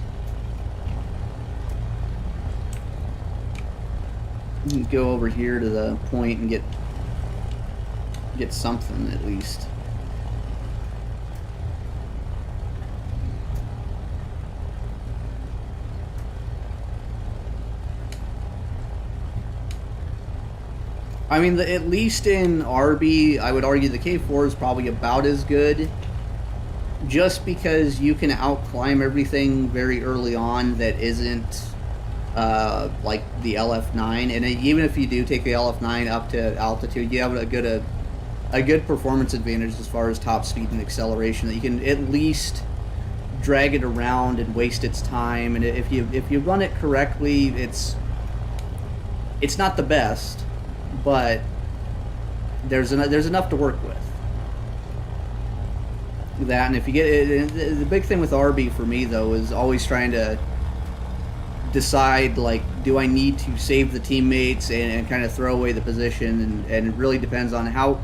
You can go over here to the point and get something at least. I mean, at least in RB, I would argue the K4 is probably about as good, just because you can outclimb everything very early on that isn't like the LF9, and even if you do take the LF9 up to altitude, you have a good performance advantage as far as top speed and acceleration, that you can at least drag it around and waste its time. And if you run it correctly, it's not the best, but there's enough to work with. That, and if you get the big thing with RB for me though is always trying to decide, like, do I need to save the teammates and kind of throw away the position, and it really depends on how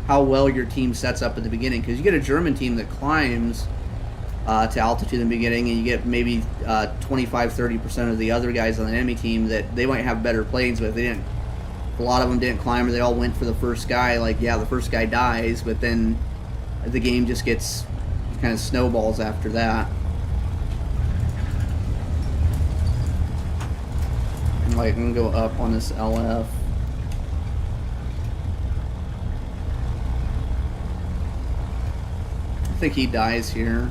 well your team sets up at the beginning, because you get a German team that climbs to altitude in the beginning, and you get maybe 25-30% of the other guys on the enemy team that they might have better planes, but a lot of them didn't climb, or they all went for the first guy. Like, yeah, the first guy dies, but then the game just gets kind of snowballs after that. And like, I'm gonna go up on this LF. I think he dies here.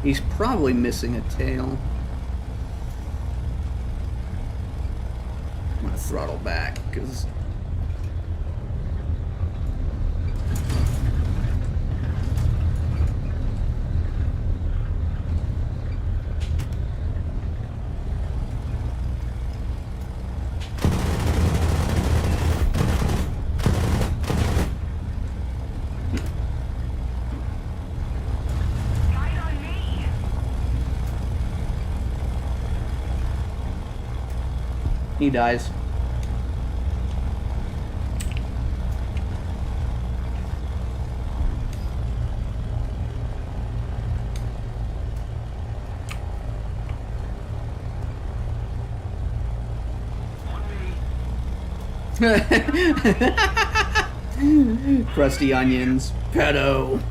He's probably missing a tail. I'm gonna throttle back because he dies. Crusty onions, pedo.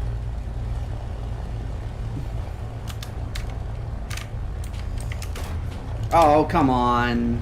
Oh, come on.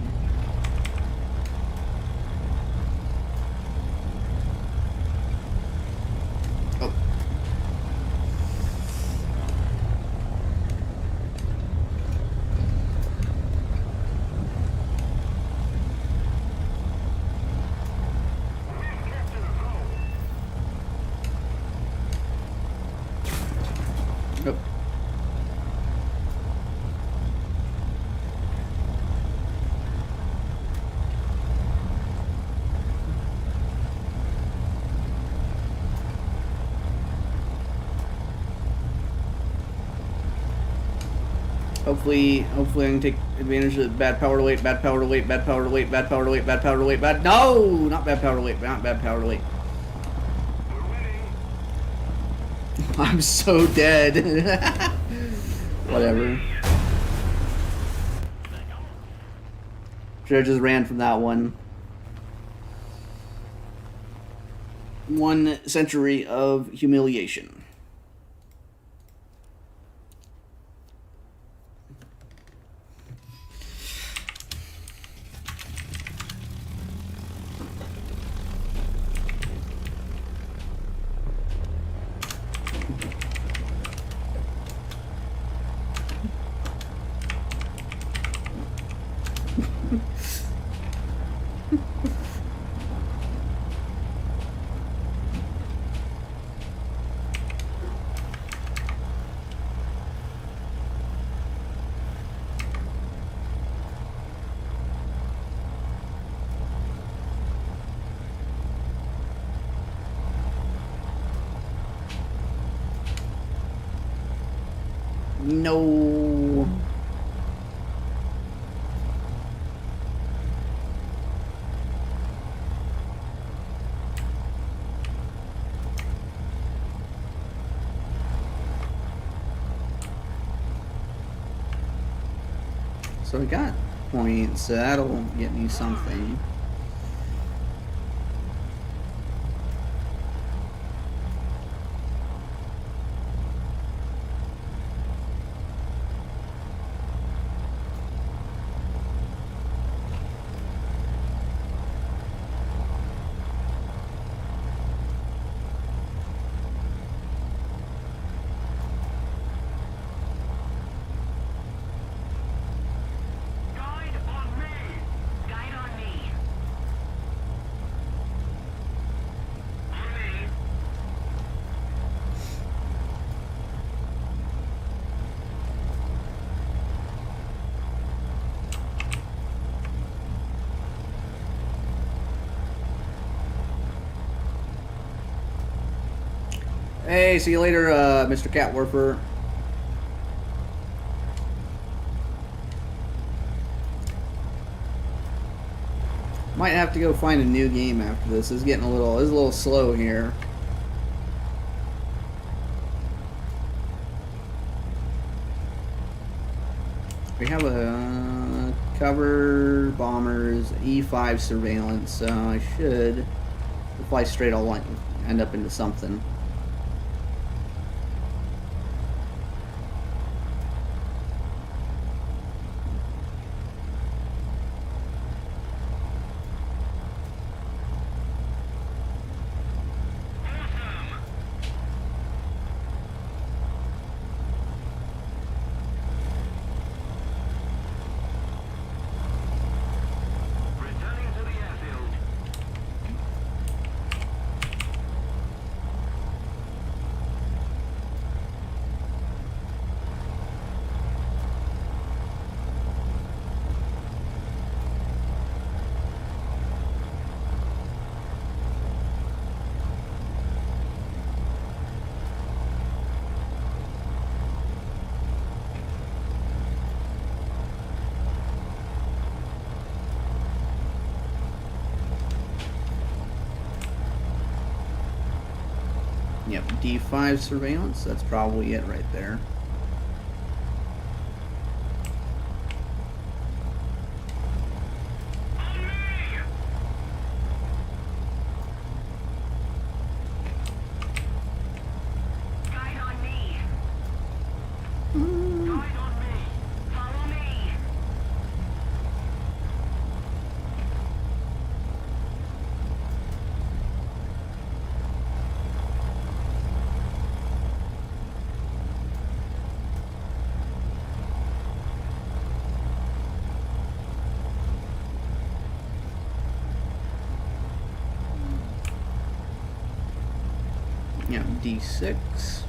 Hopefully I can take advantage of bad power to weight, bad power to weight, bad power to weight, bad power to weight, bad power to weight, bad. No, not bad power to weight, not bad power to weight. We're winning. I'm so dead. Whatever. Should have just ran from that one. 1 century of humiliation. No. So we got points, so that'll get me something. Guide on me. Guide on me. On me. Hey, see you later, Mr. Catwarfer. Might have to go find a new game after this. It's getting a little slow here. We have a cover bombers E5 surveillance, so I should fly straight. I'll end up into something. Returning to the airfield. Yep, D5 surveillance. That's probably it right there. On me. Guide on me. Guide on me. Follow me. Yep, D6.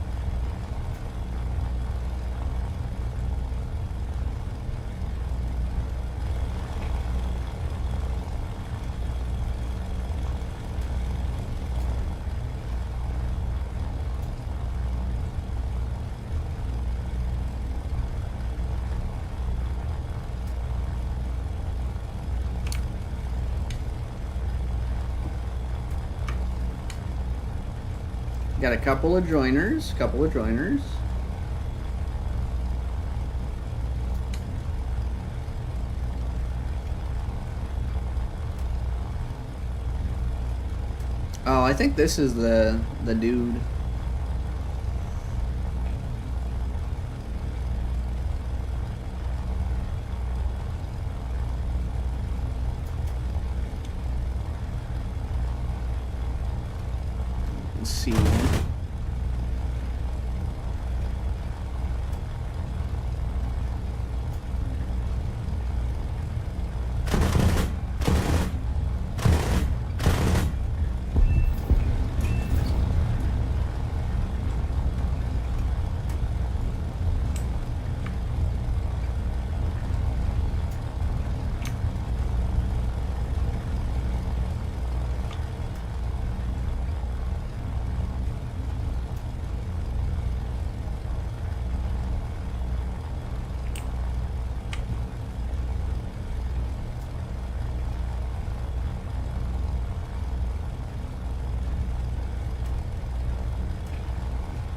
Got a couple of joiners. Oh, I think this is the dude. Let's see.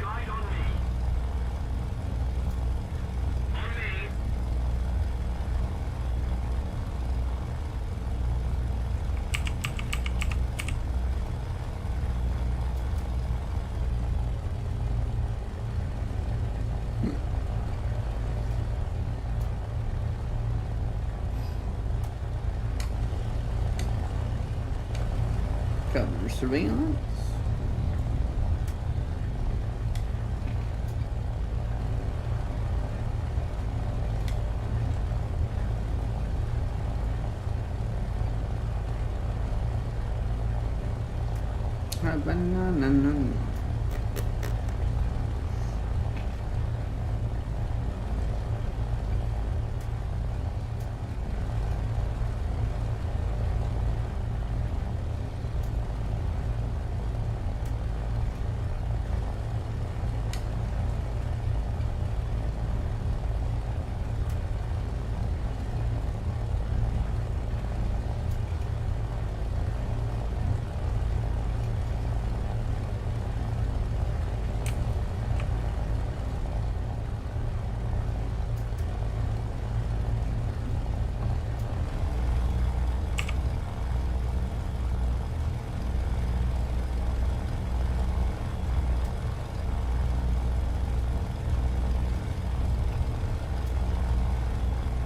Guide on me. On me. Cover surveillance.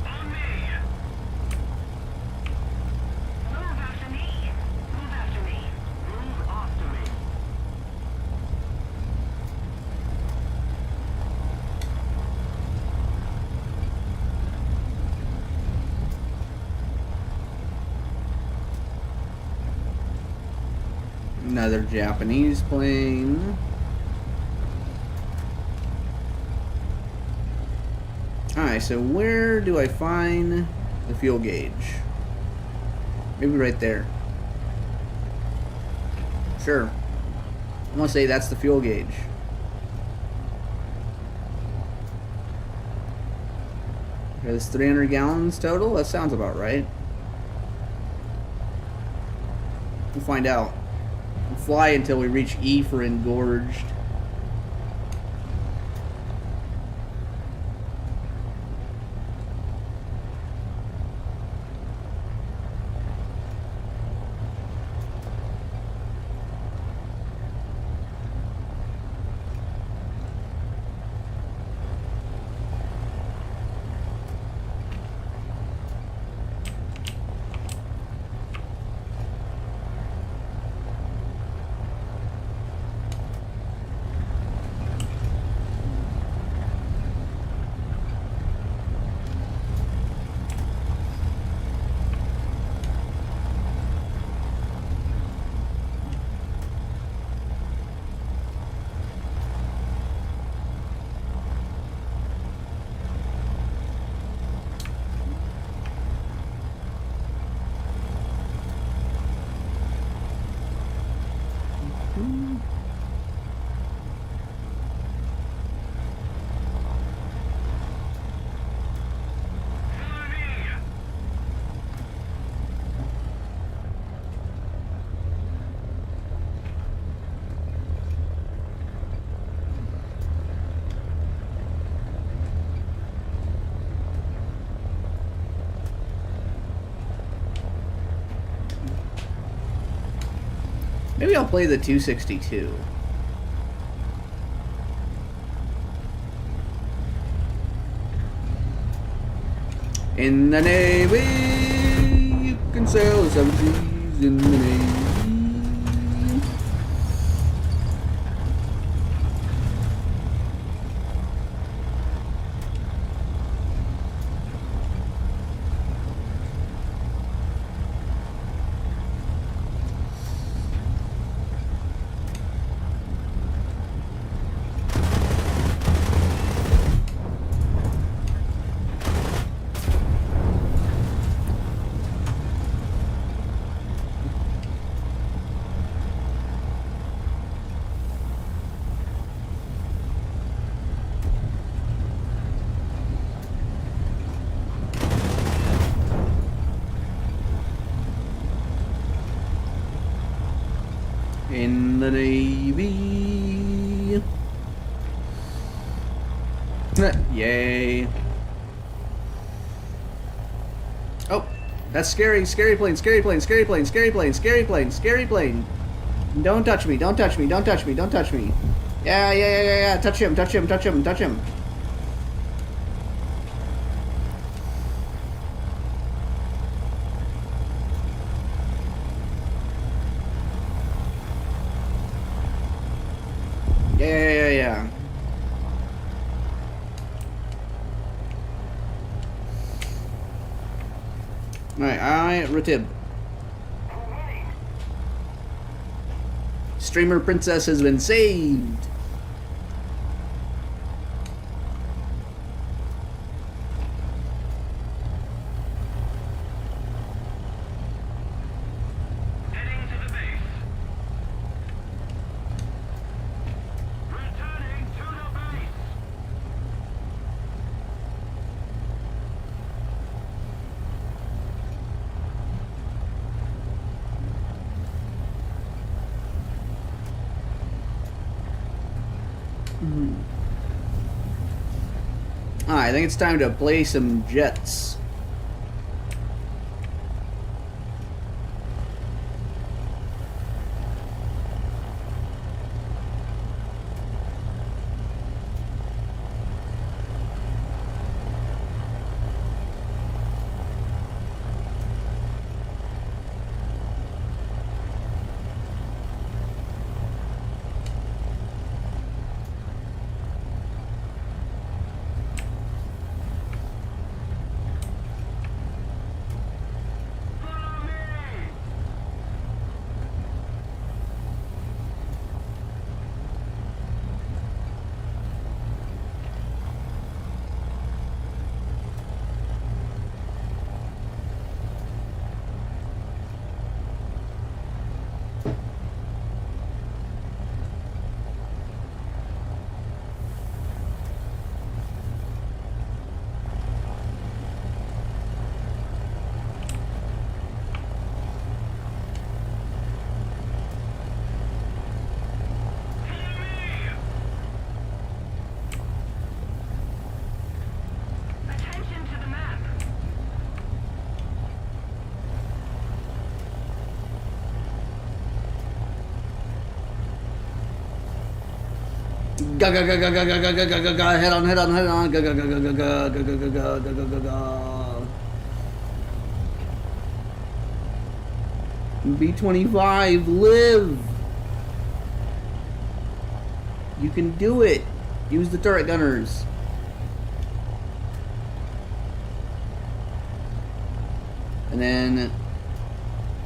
On me. Move after me. Move after me. Move after me. Another Japanese plane. Alright, so where do I find the fuel gauge? Maybe right there. Sure. I'm gonna say that's the fuel gauge. There's 300 gallons total? That sounds about right. We'll find out. We'll fly until we reach E for engorged. Maybe I'll play the 262. In the Navy, you can sail the 7 seas in the Navy. In the Navy. Yay. Oh, that's scary. Scary plane, scary plane, scary plane, scary plane, scary plane, scary plane. Don't touch me, don't touch me, don't touch me, don't touch me. Yeah. Touch him, touch him, touch him, touch him. Yeah. Alright, Ratib. Streamer Princess has been saved. Heading to the base. Returning to the base. Alright, I think it's time to play some jets. Follow me. Attention to the map. Ga ga ga ga ga ga ga ga ga ga ga. Head on, head on, head on. Ga ga ga ga ga ga ga ga ga ga ga ga ga ga. B-25, live! You can do it! Use the turret gunners. And then...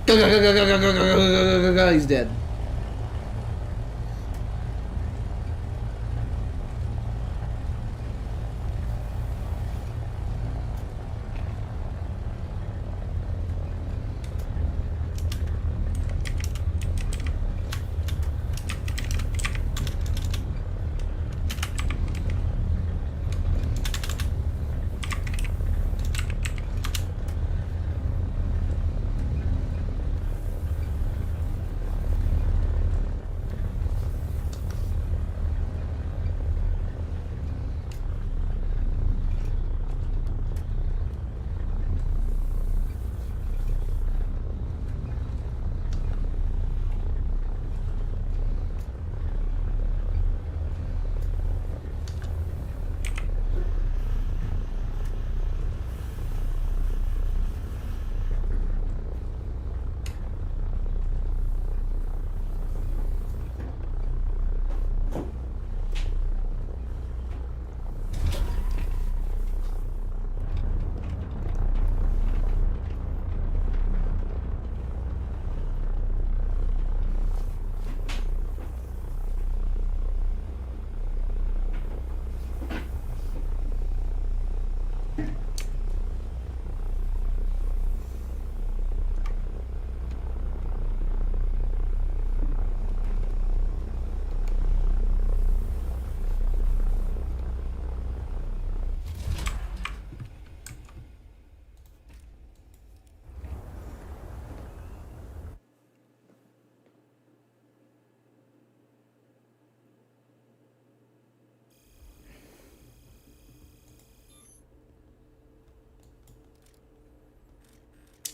Ga ga ga ga ga ga ga ga ga ga ga. He's dead.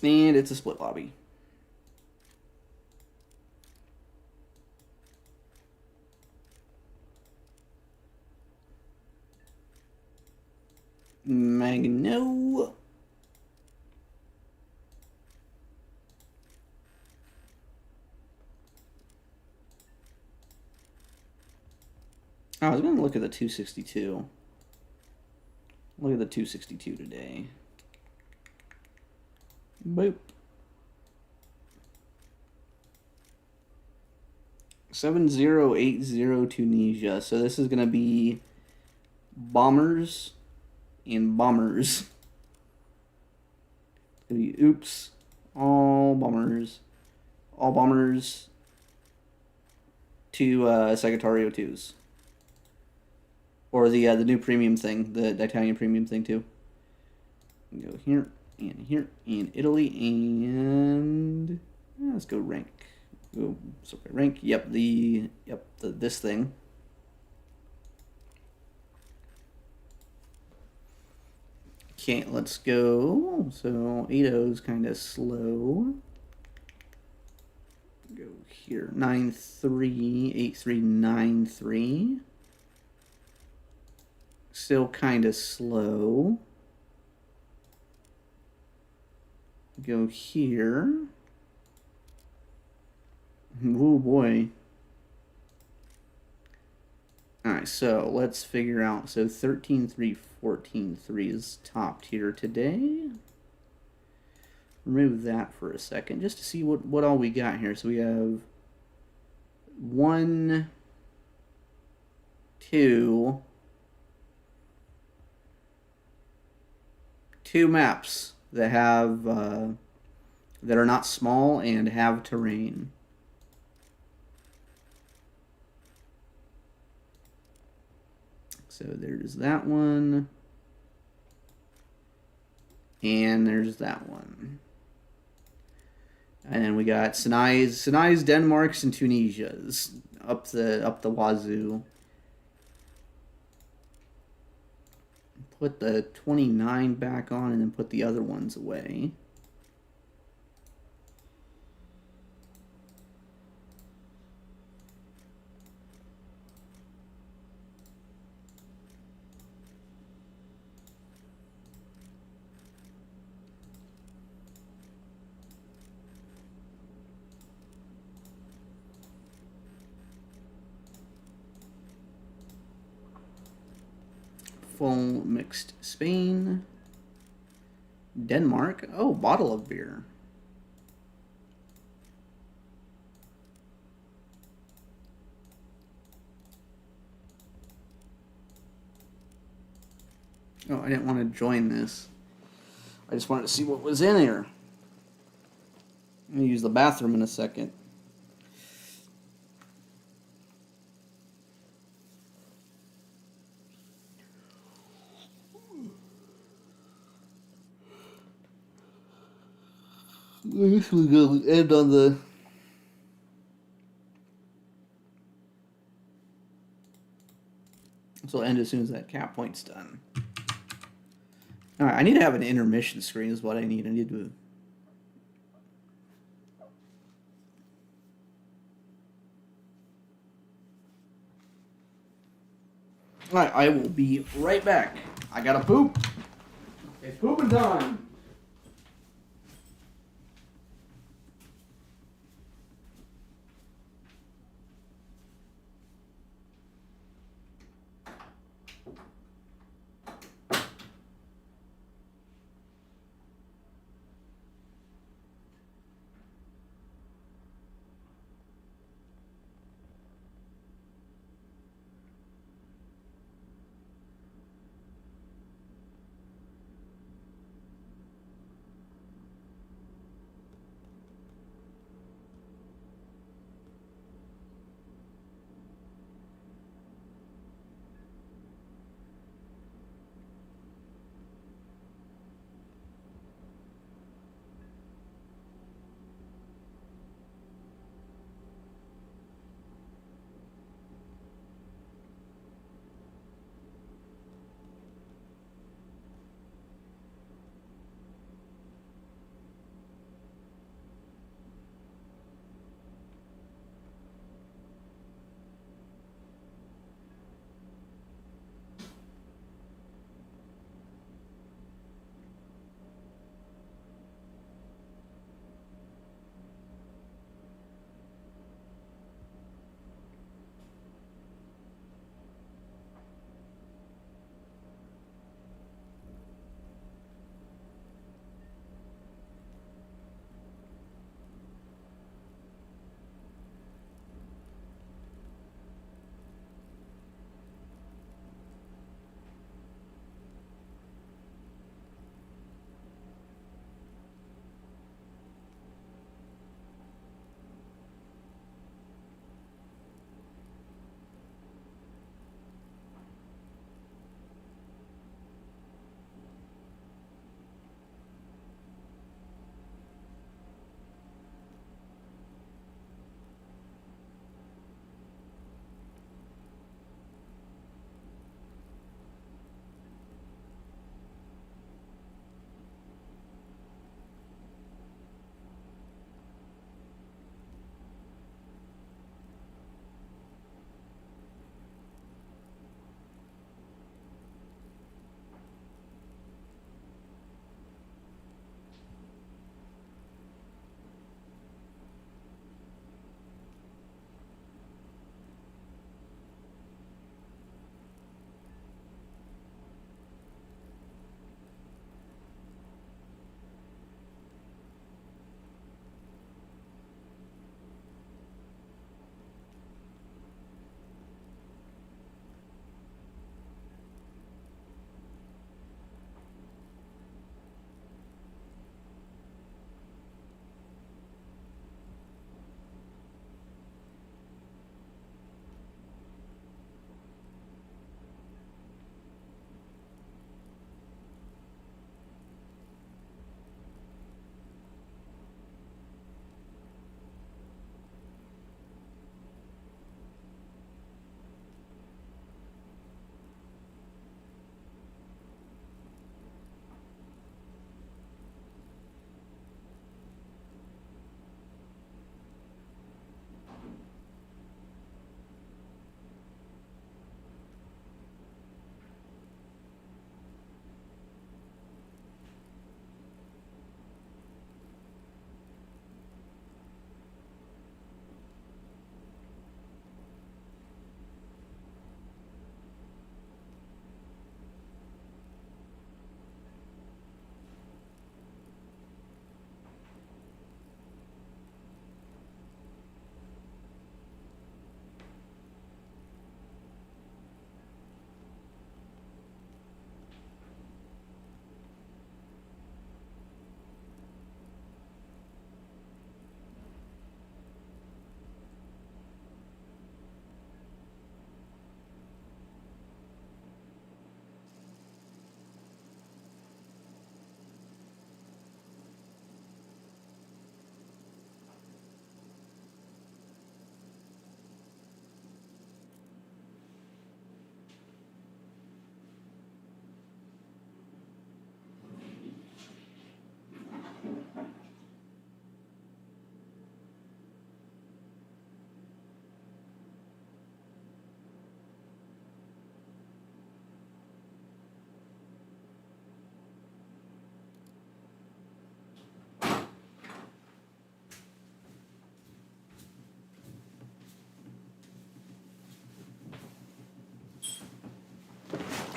And it's a split lobby. Magno. I was going to look at the 262. Look at the 262 today. Boop. 7080 Tunisia. So this is going to be bombers and bombers. It's going to be oops. All bombers. All bombers. Two Sagittario 2s. Or the new premium thing, the Italian premium thing too. Go here and Italy and let's go rank. Go sorry, rank. Yep, this thing. Okay, let's go. So 80's kind of slow. Go here 938393. Still kind of slow. Go here. Oh boy. Alright, so let's figure out. So 13.3, 14.3 is topped here today. Remove that for a second just to see what all we got here. So we have 1, 2 maps that have that are not small and have terrain. So there's that one, and there's that one, and then we got Sinai's, Denmark's, and Tunisia's up the wazoo. Put the 29 back on and then put the other ones away. Full mixed Spain. Denmark. Oh, bottle of beer. Oh, I didn't want to join this. I just wanted to see what was in here. I'm going to use the bathroom in a second. This will go end on the this will end as soon as that cap point's done. Alright, I need to have an intermission screen is what I need. I need to Alright, I will be right back. I gotta poop. It's pooping time.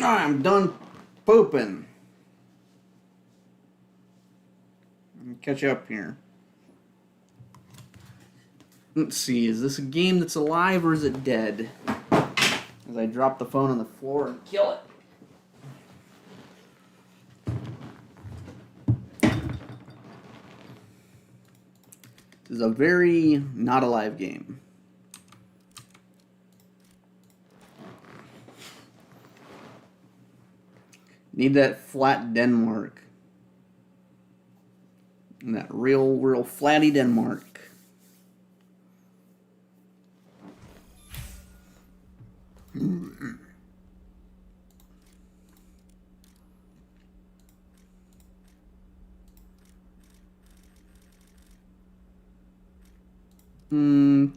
I'm done pooping. Let me catch up here. Let's see, is this a game that's alive or is it dead? As I drop the phone on the floor and kill it. This is a very not alive game. Need that flat Denmark. And that real flatty Denmark.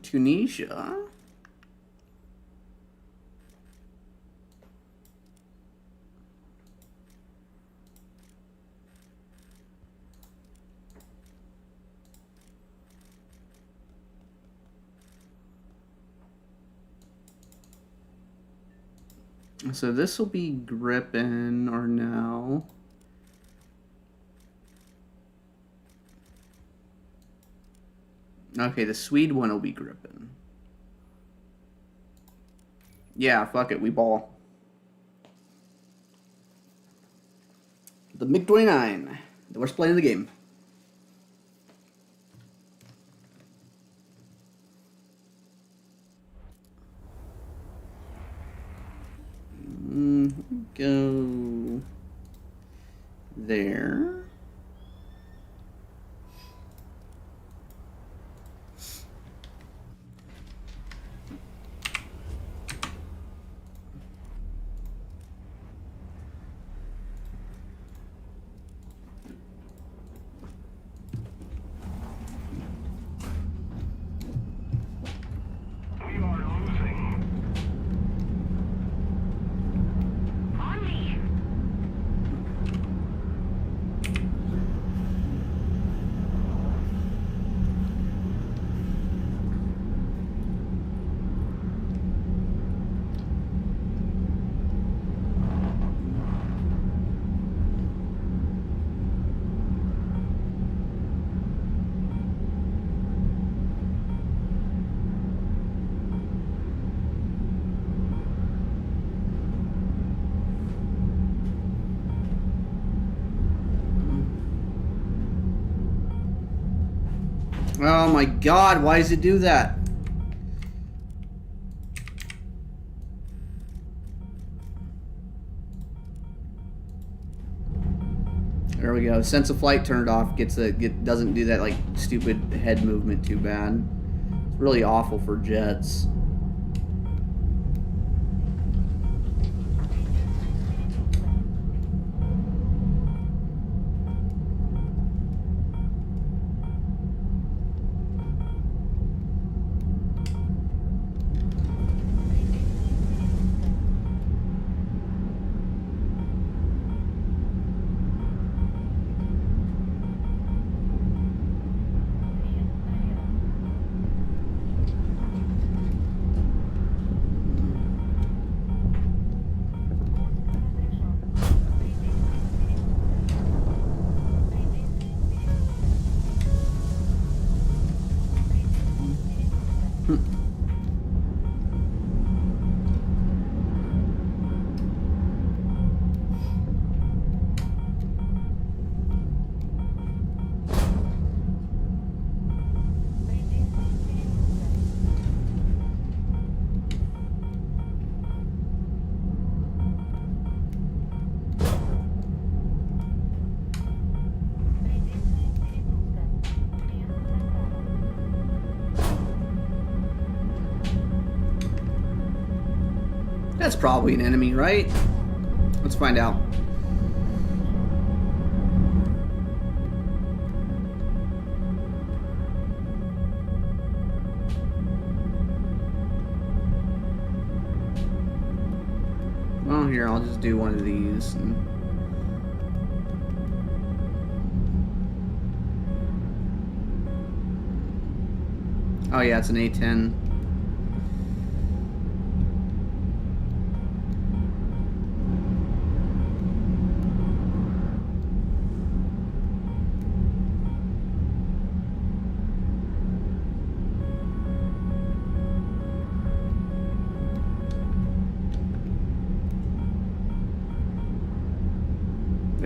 Tunisia? So this will be Gripen or no? Okay, the Swede one will be Gripen. Yeah, fuck it, we ball. The MiG-29, the worst plane in the game. Go there. We are losing. On me. Oh my god, why does it do that? There we go. Sense of flight turned off. Doesn't do that like stupid head movement too bad. It's really awful for jets. That's probably an enemy, right? Let's find out. Well, here, I'll just do one of these. Oh yeah, it's an A-10.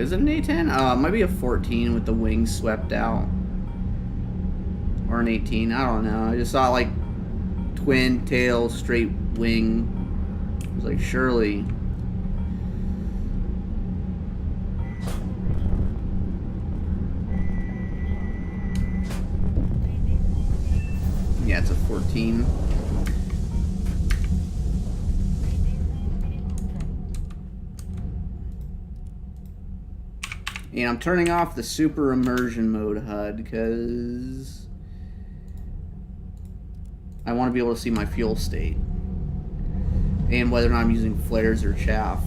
Is it an A10? It might be a 14 with the wings swept out. Or an 18, I don't know. I just saw like twin tail, straight wing. I was like, surely. Yeah, it's a 14. And I'm turning off the super immersion mode HUD because I want to be able to see my fuel state and whether or not I'm using flares or chaff.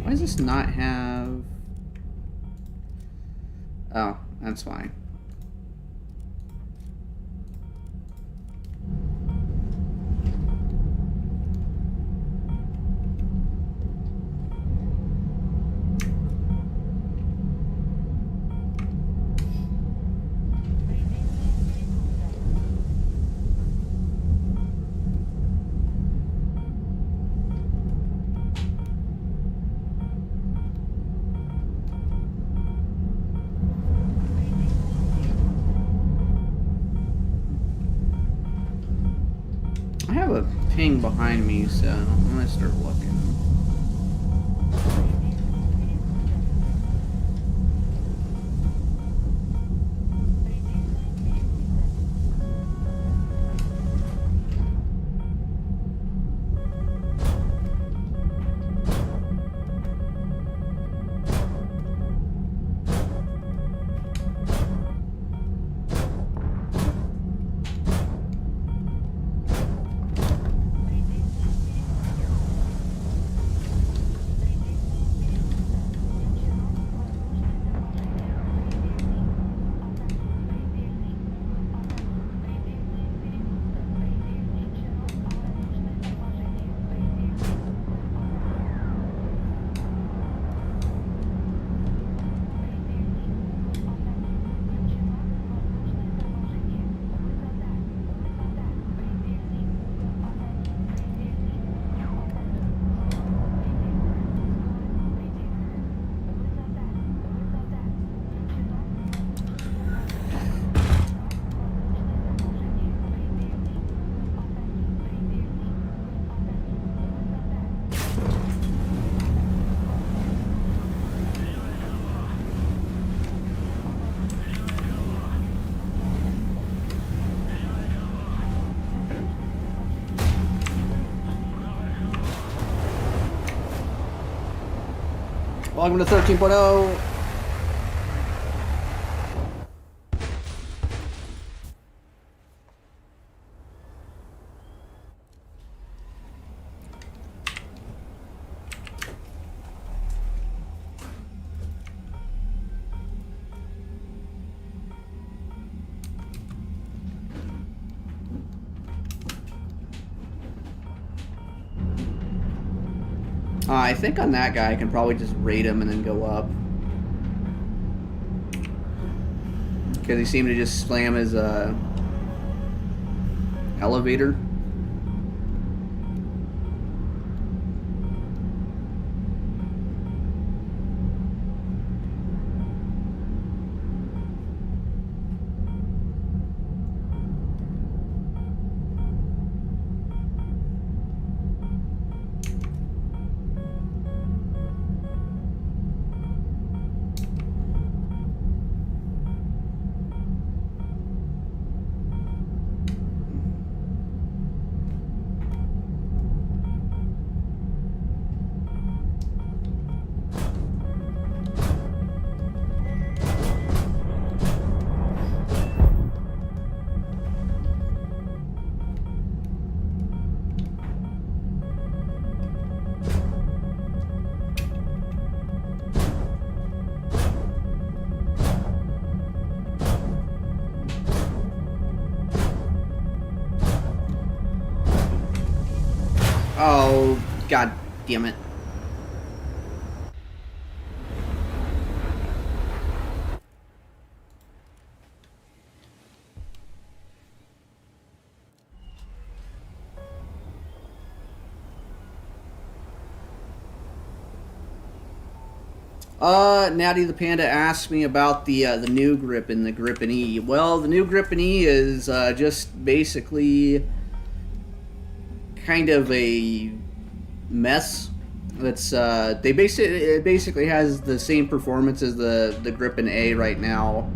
Why does this not have... Oh, that's fine. I have a ping behind me, so I'm gonna start looking. Welcome to 13.0. I think on that guy I can probably just rate him and then go up. Because he seemed to just slam his elevator. Oh, god damn it. Natty the Panda asked me about the new Gripen, the Gripen E. Well, the new Gripen E is just basically kind of a mess. That's it basically has the same performance as the Gripen A right now.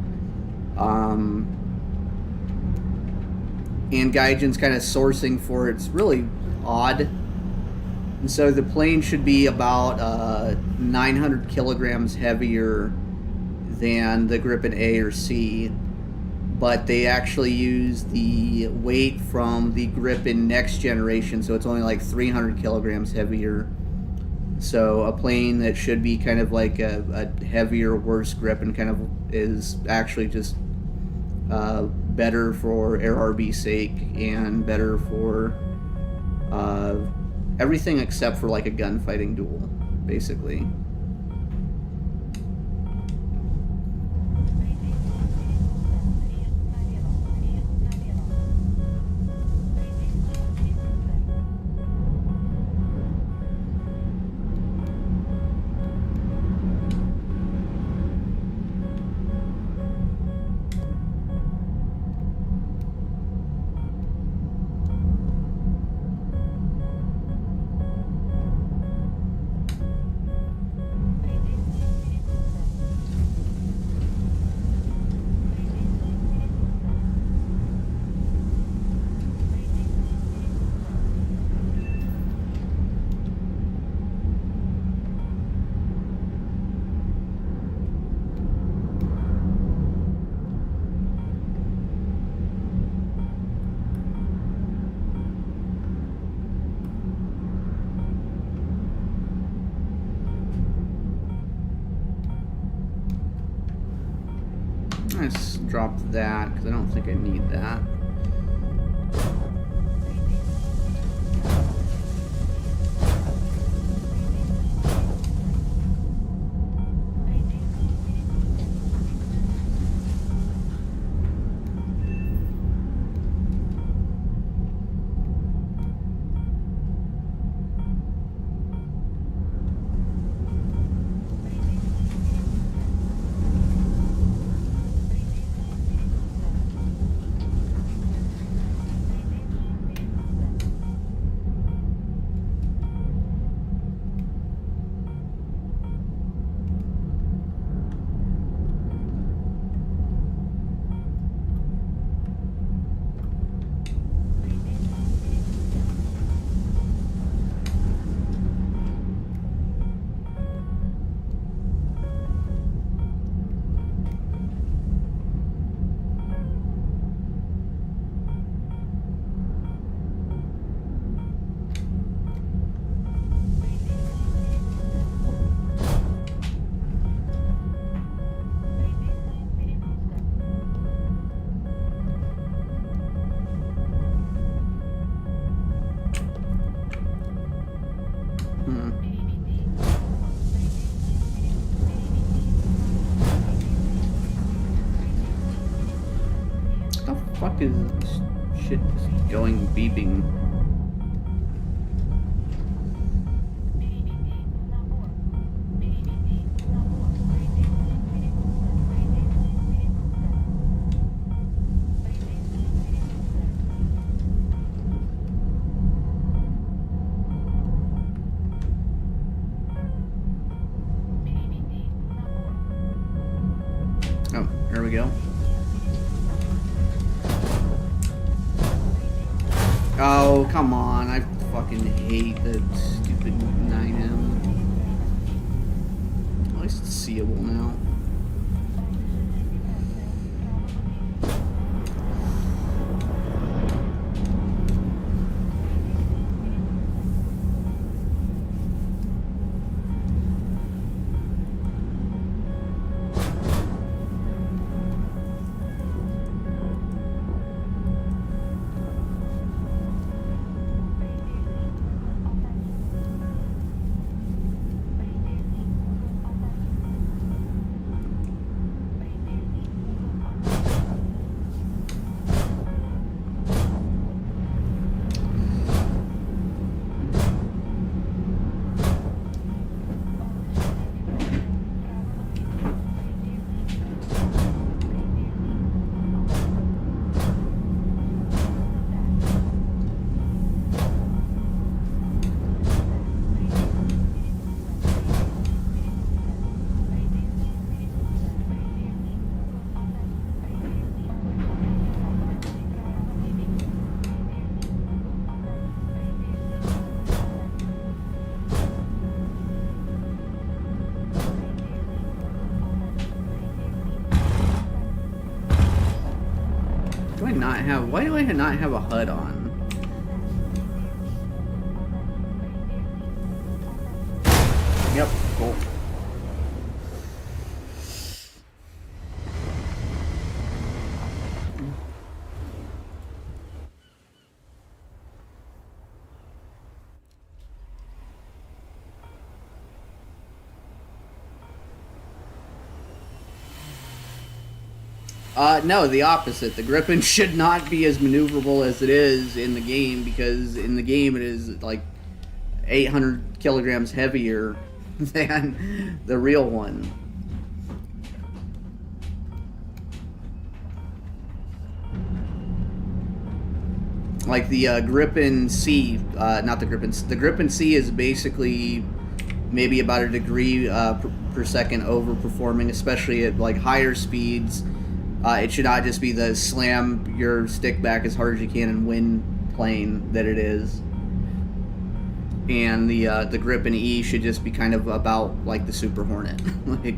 And Gaijin's kind of sourcing for it. It's really odd. And so the plane should be about 900 kilograms heavier than the Gripen A or C, but they actually use the weight from the Gripen next generation, so it's only like 300 kilograms heavier. So a plane that should be kind of like a heavier, worse Gripen kind of is actually just better for AirRB's sake and better for everything except for like a gunfighting duel, basically. Let's drop that because I don't think I need that. Fuck is this shit just going beeping? Oh, there we go. Oh, come on. I fucking hate the stupid 9M. At least it's seeable now. not have? Why do I not have a HUD on? Yep, cool. No, the opposite. The Gripen should not be as maneuverable as it is in the game, because in the game it is like 800 kilograms heavier than the real one. Like the Gripen C, not the Gripen. The Gripen C is basically maybe about a degree per second overperforming, especially at like higher speeds. It should not just be the slam your stick back as hard as you can and win plane that it is. And the Gripen E should just be kind of about like the Super Hornet. Like,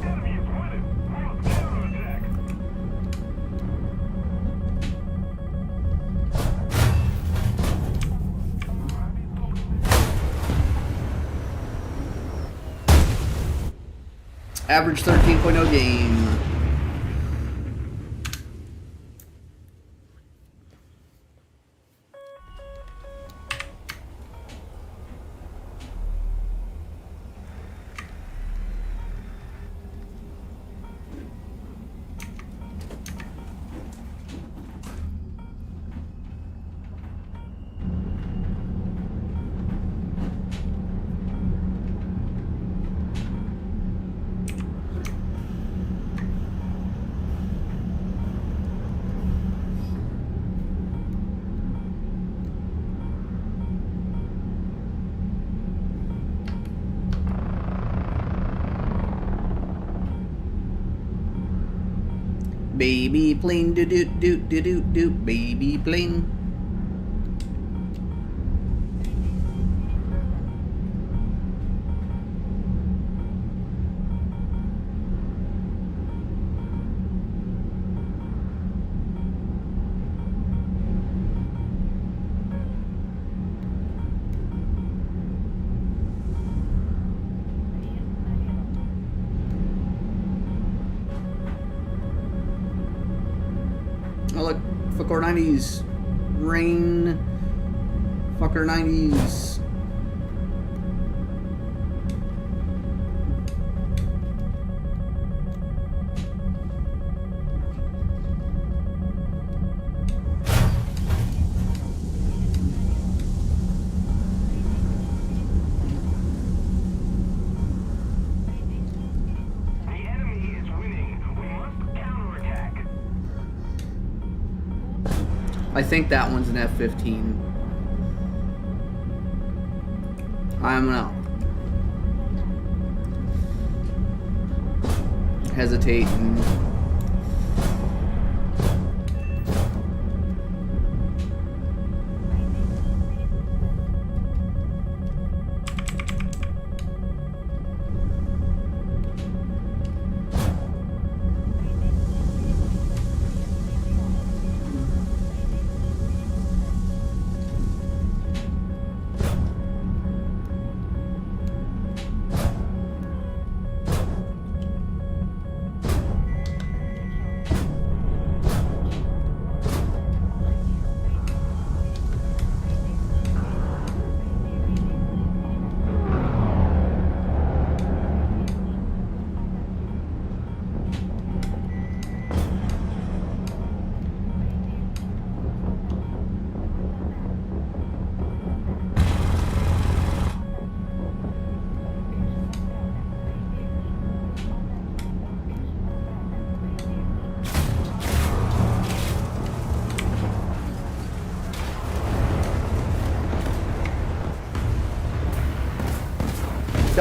Enemy is winning. We're on counterattack. average 13.0 game. Baby plane, do do do do do do, baby plane. Oh look, fucker 90s, rain, fucker 90s. The enemy is winning. We must counterattack. I think that one's an F-15. I'm gonna hesitate and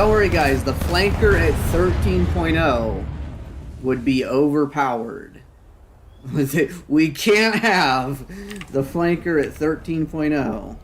Don't worry, guys. The flanker at 13.0 would be overpowered. We can't have the flanker at 13.0.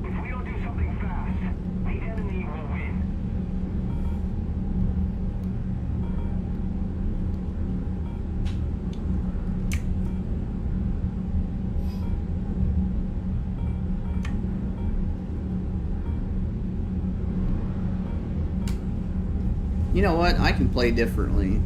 If we don't do something fast, the enemy will win. You know what? I can play differently.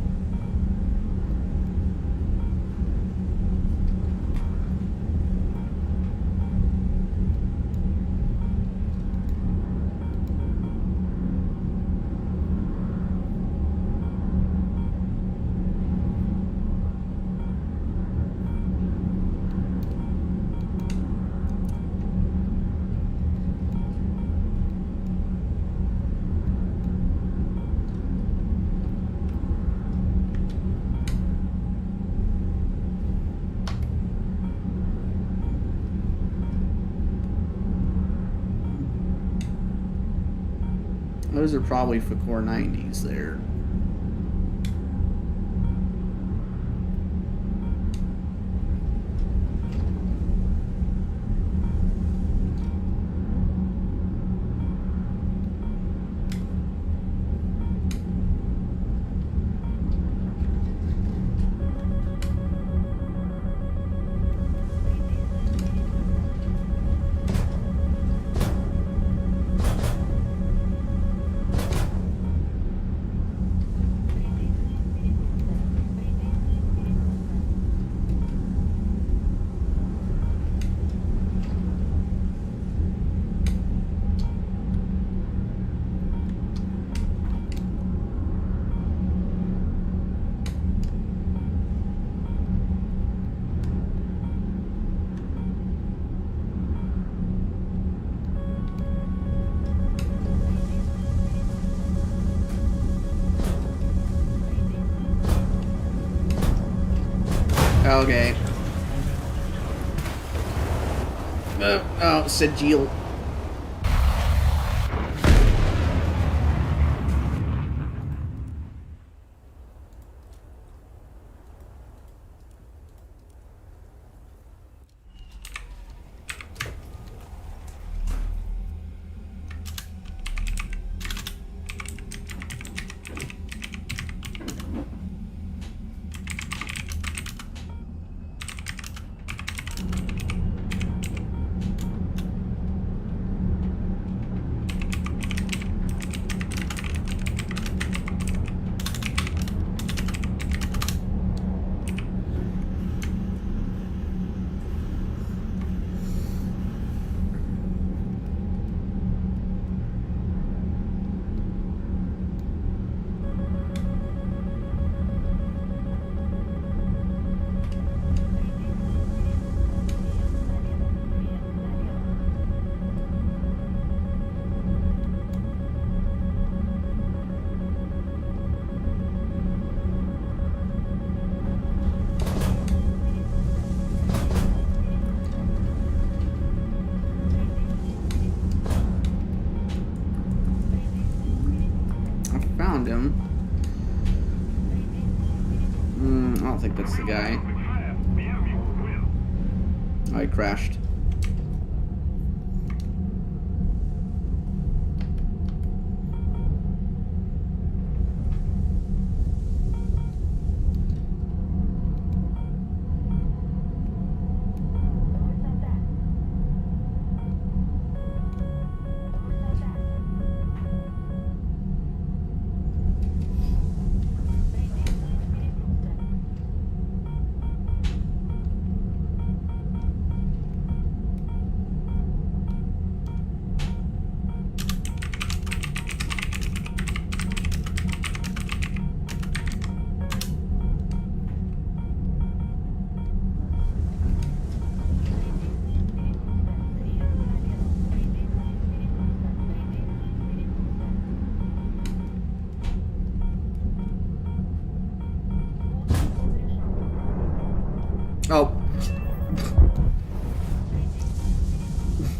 Those are probably for core 90s there. Okay. Oh, Sigil. Found him. I don't think that's the guy. Fast, the enemy will win. Oh, he crashed.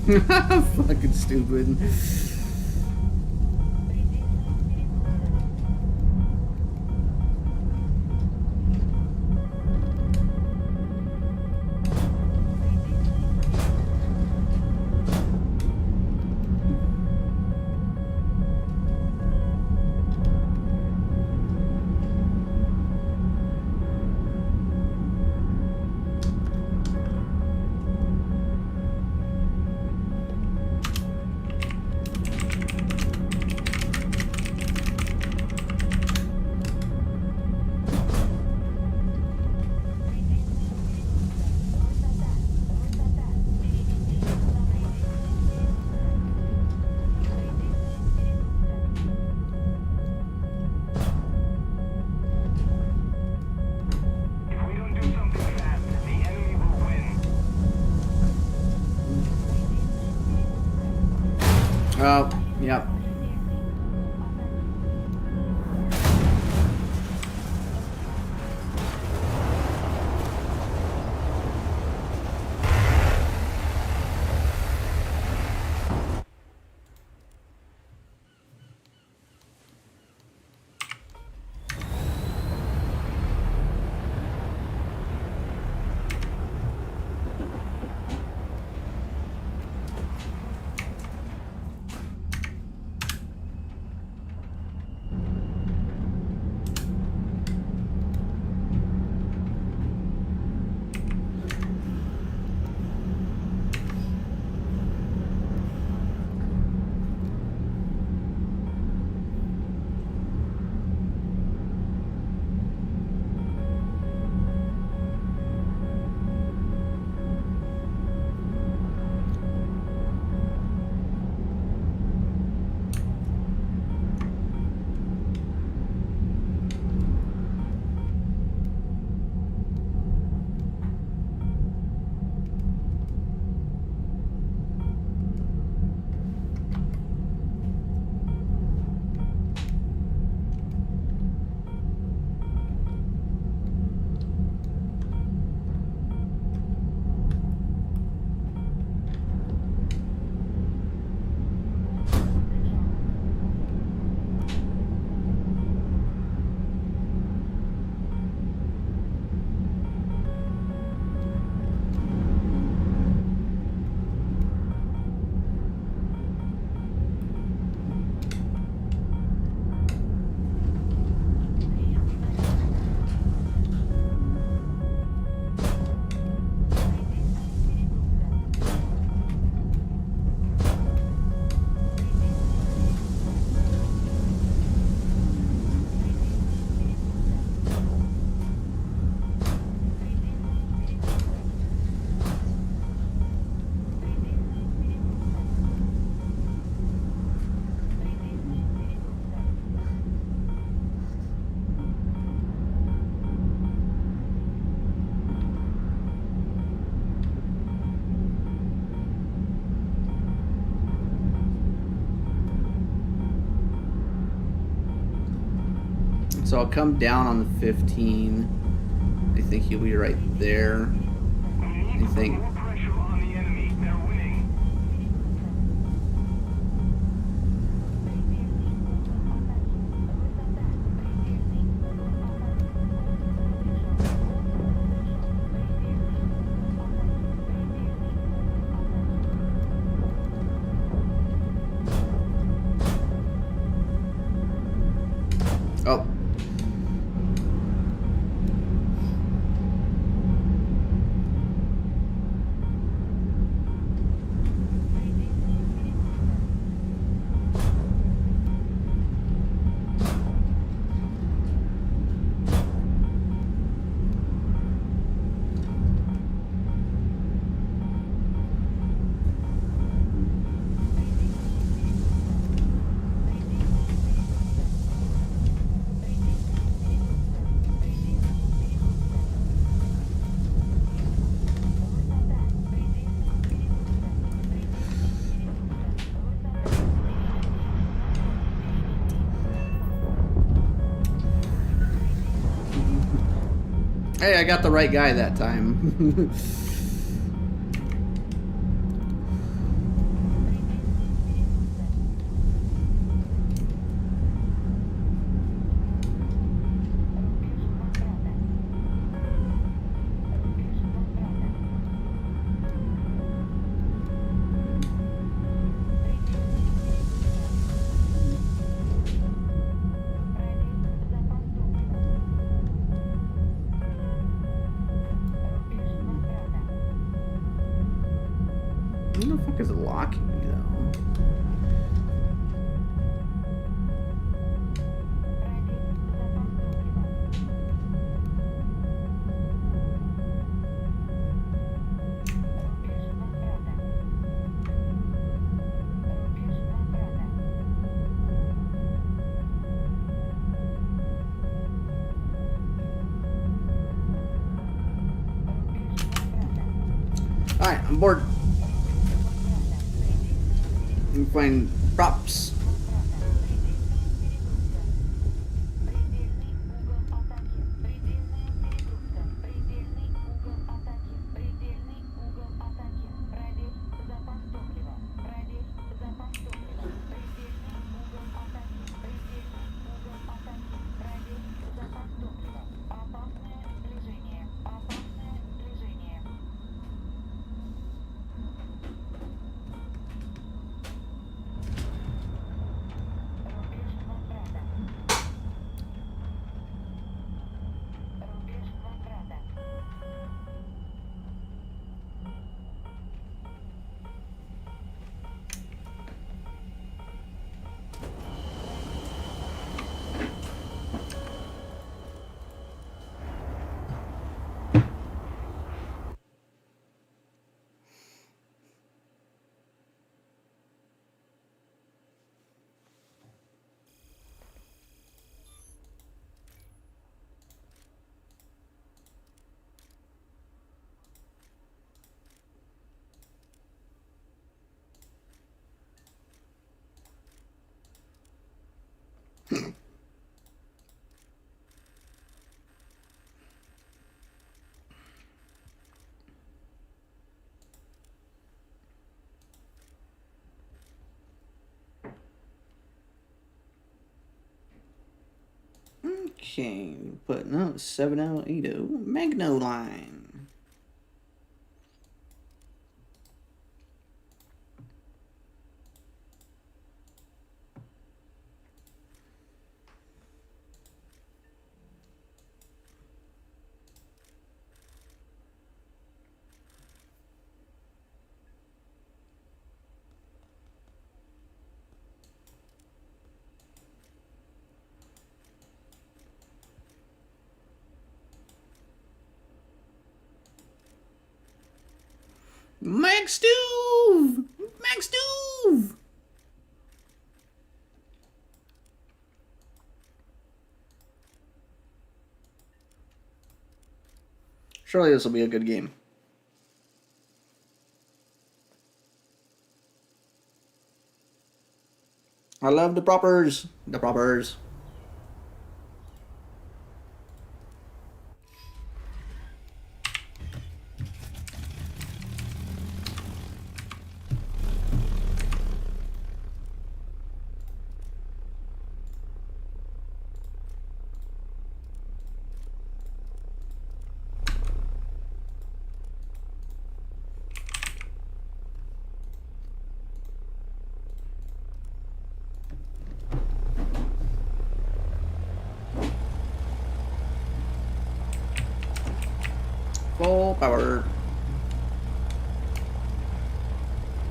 Fucking stupid. If we don't do something fast, the enemy will win. Oh, yep. So I'll come down on the 15. I think he'll be right there. We need to put think- more pressure on the enemy. They're winning. Oh. Hey, I got the right guy that time. I'm bored. I'm find props. Okay, putting out 7080 Magno line. Mag Stove! Mag Stove! Surely this will be a good game. I love the proppers. The proppers. Full power.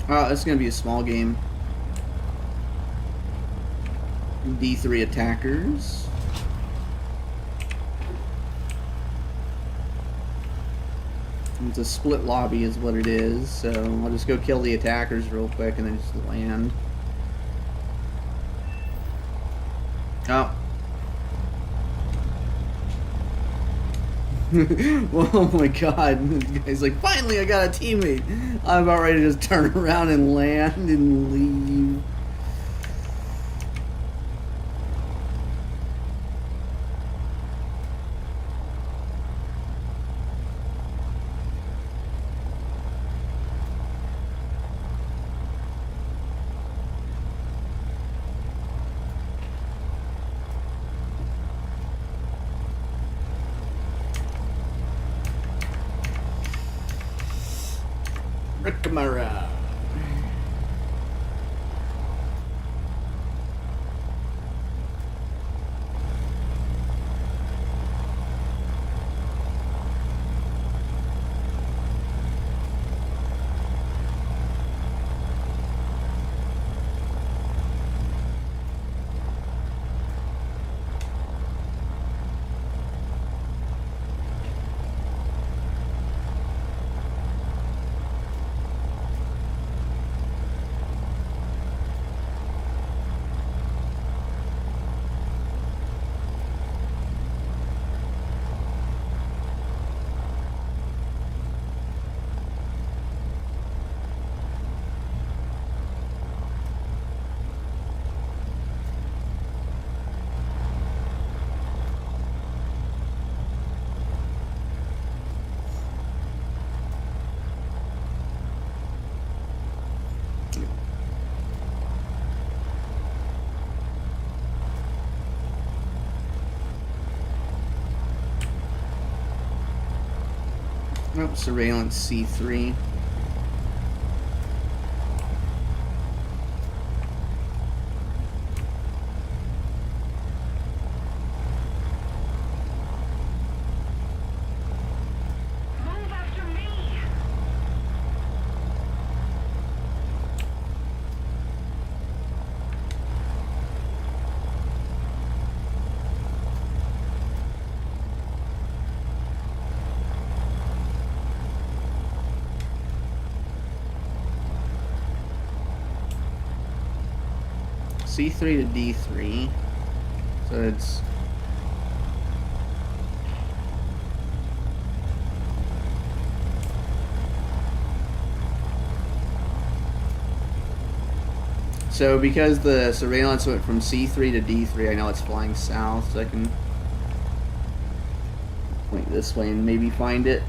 Oh, it's gonna be a small game. D3 attackers. It's a split lobby is what it is, so I'll just go kill the attackers real quick and then just land. Oh. Oh my god, this guy's like, finally I got a teammate. I'm about ready to just turn around and land and leave. Rickamara. Nope, surveillance C3. Move after me. C3 to D3. So it's so because the surveillance went from C3 to D3, I know it's flying south, so I can point this way and maybe find it.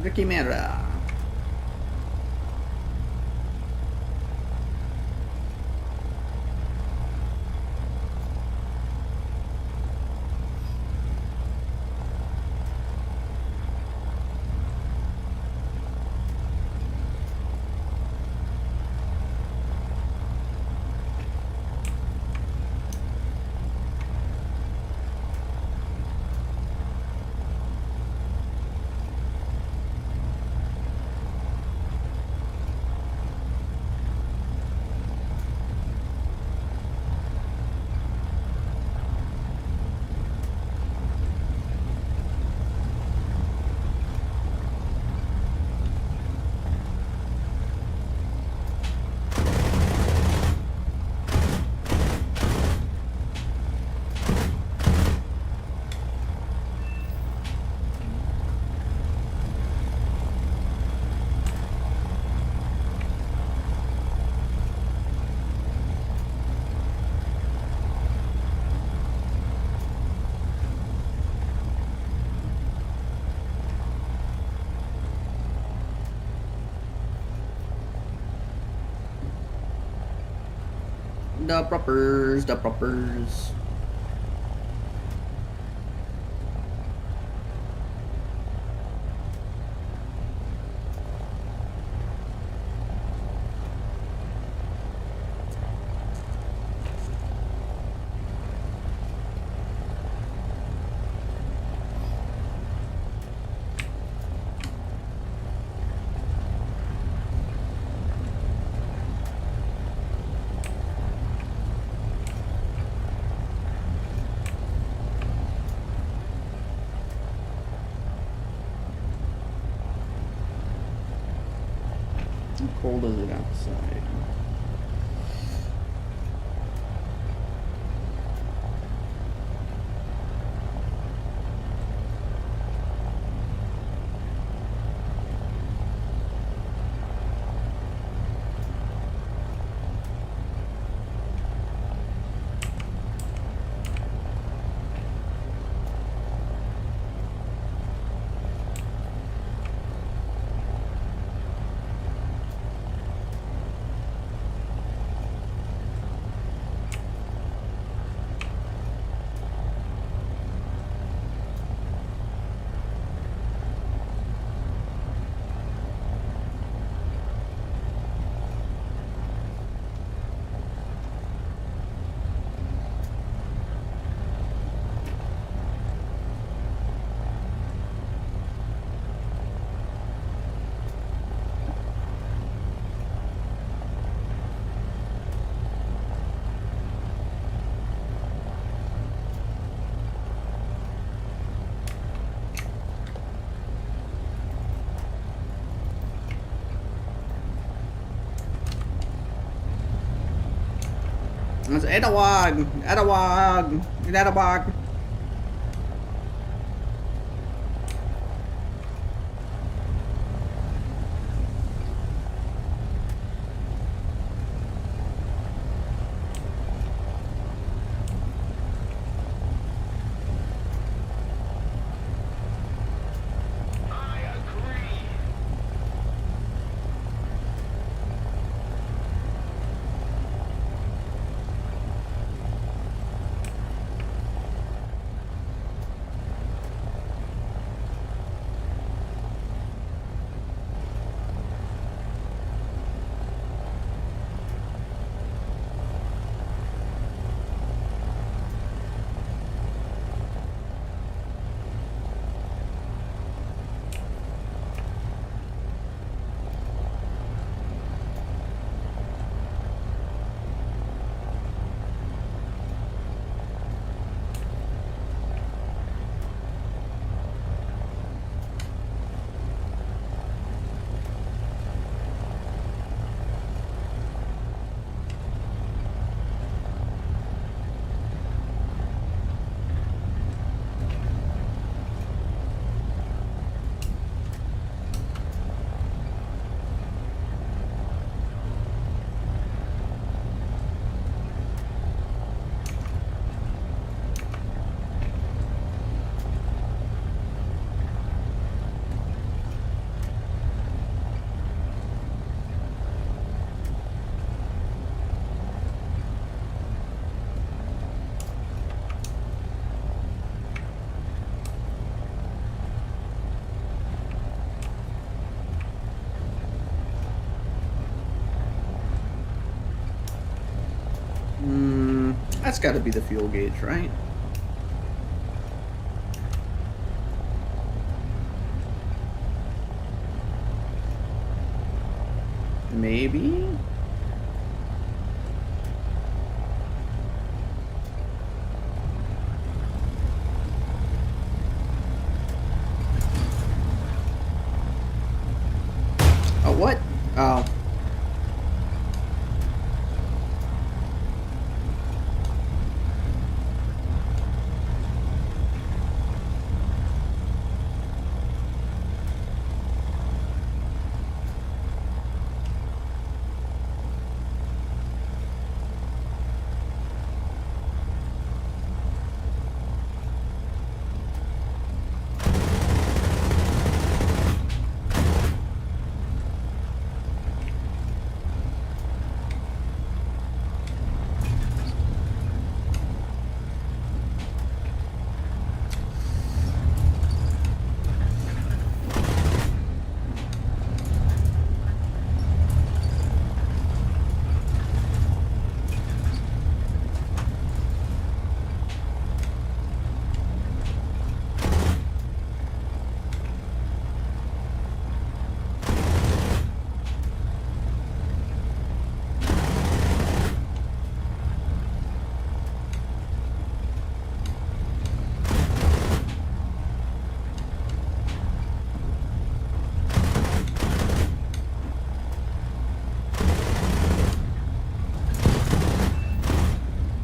Ricky Mera. The proppers, the proppers. How cold is it outside? It's Edawag! Edawag! Edawag! That's got to be the fuel gauge, right? Maybe? Oh, what? Oh.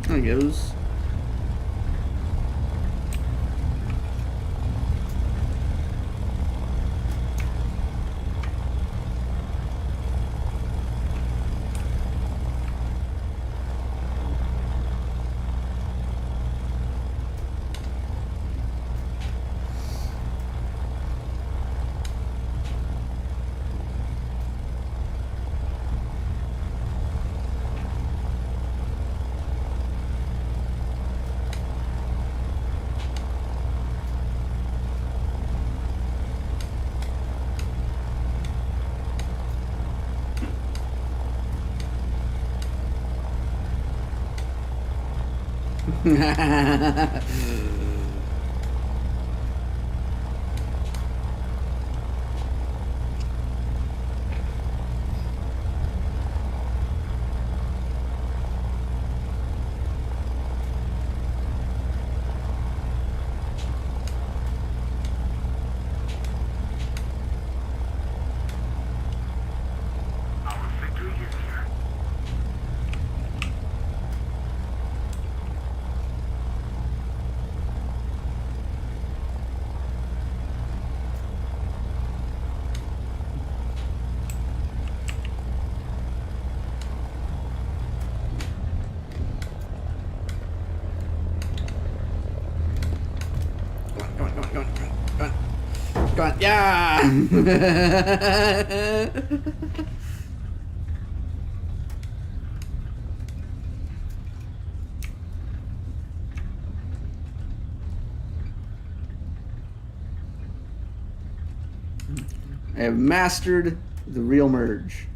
There he goes. Our victory is here. Go on. Yeah! I have mastered the real merge.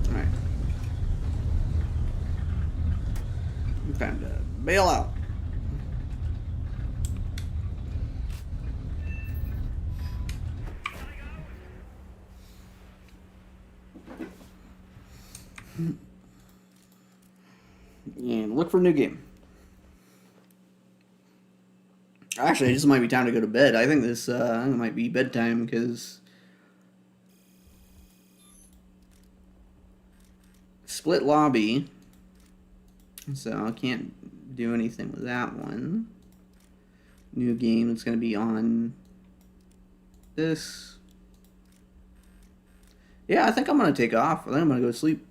Alright. Time to bail out. And look for a new game. Actually, it just might be time to go to bed. I think this I think it might be bedtime because split lobby. So I can't do anything with that one. New game. It's going to be on this. Yeah, I think I'm going to take off. I think I'm going to go to sleep.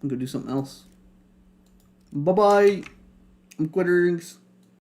I'm going to do something else. Bye-bye. I'm quitters.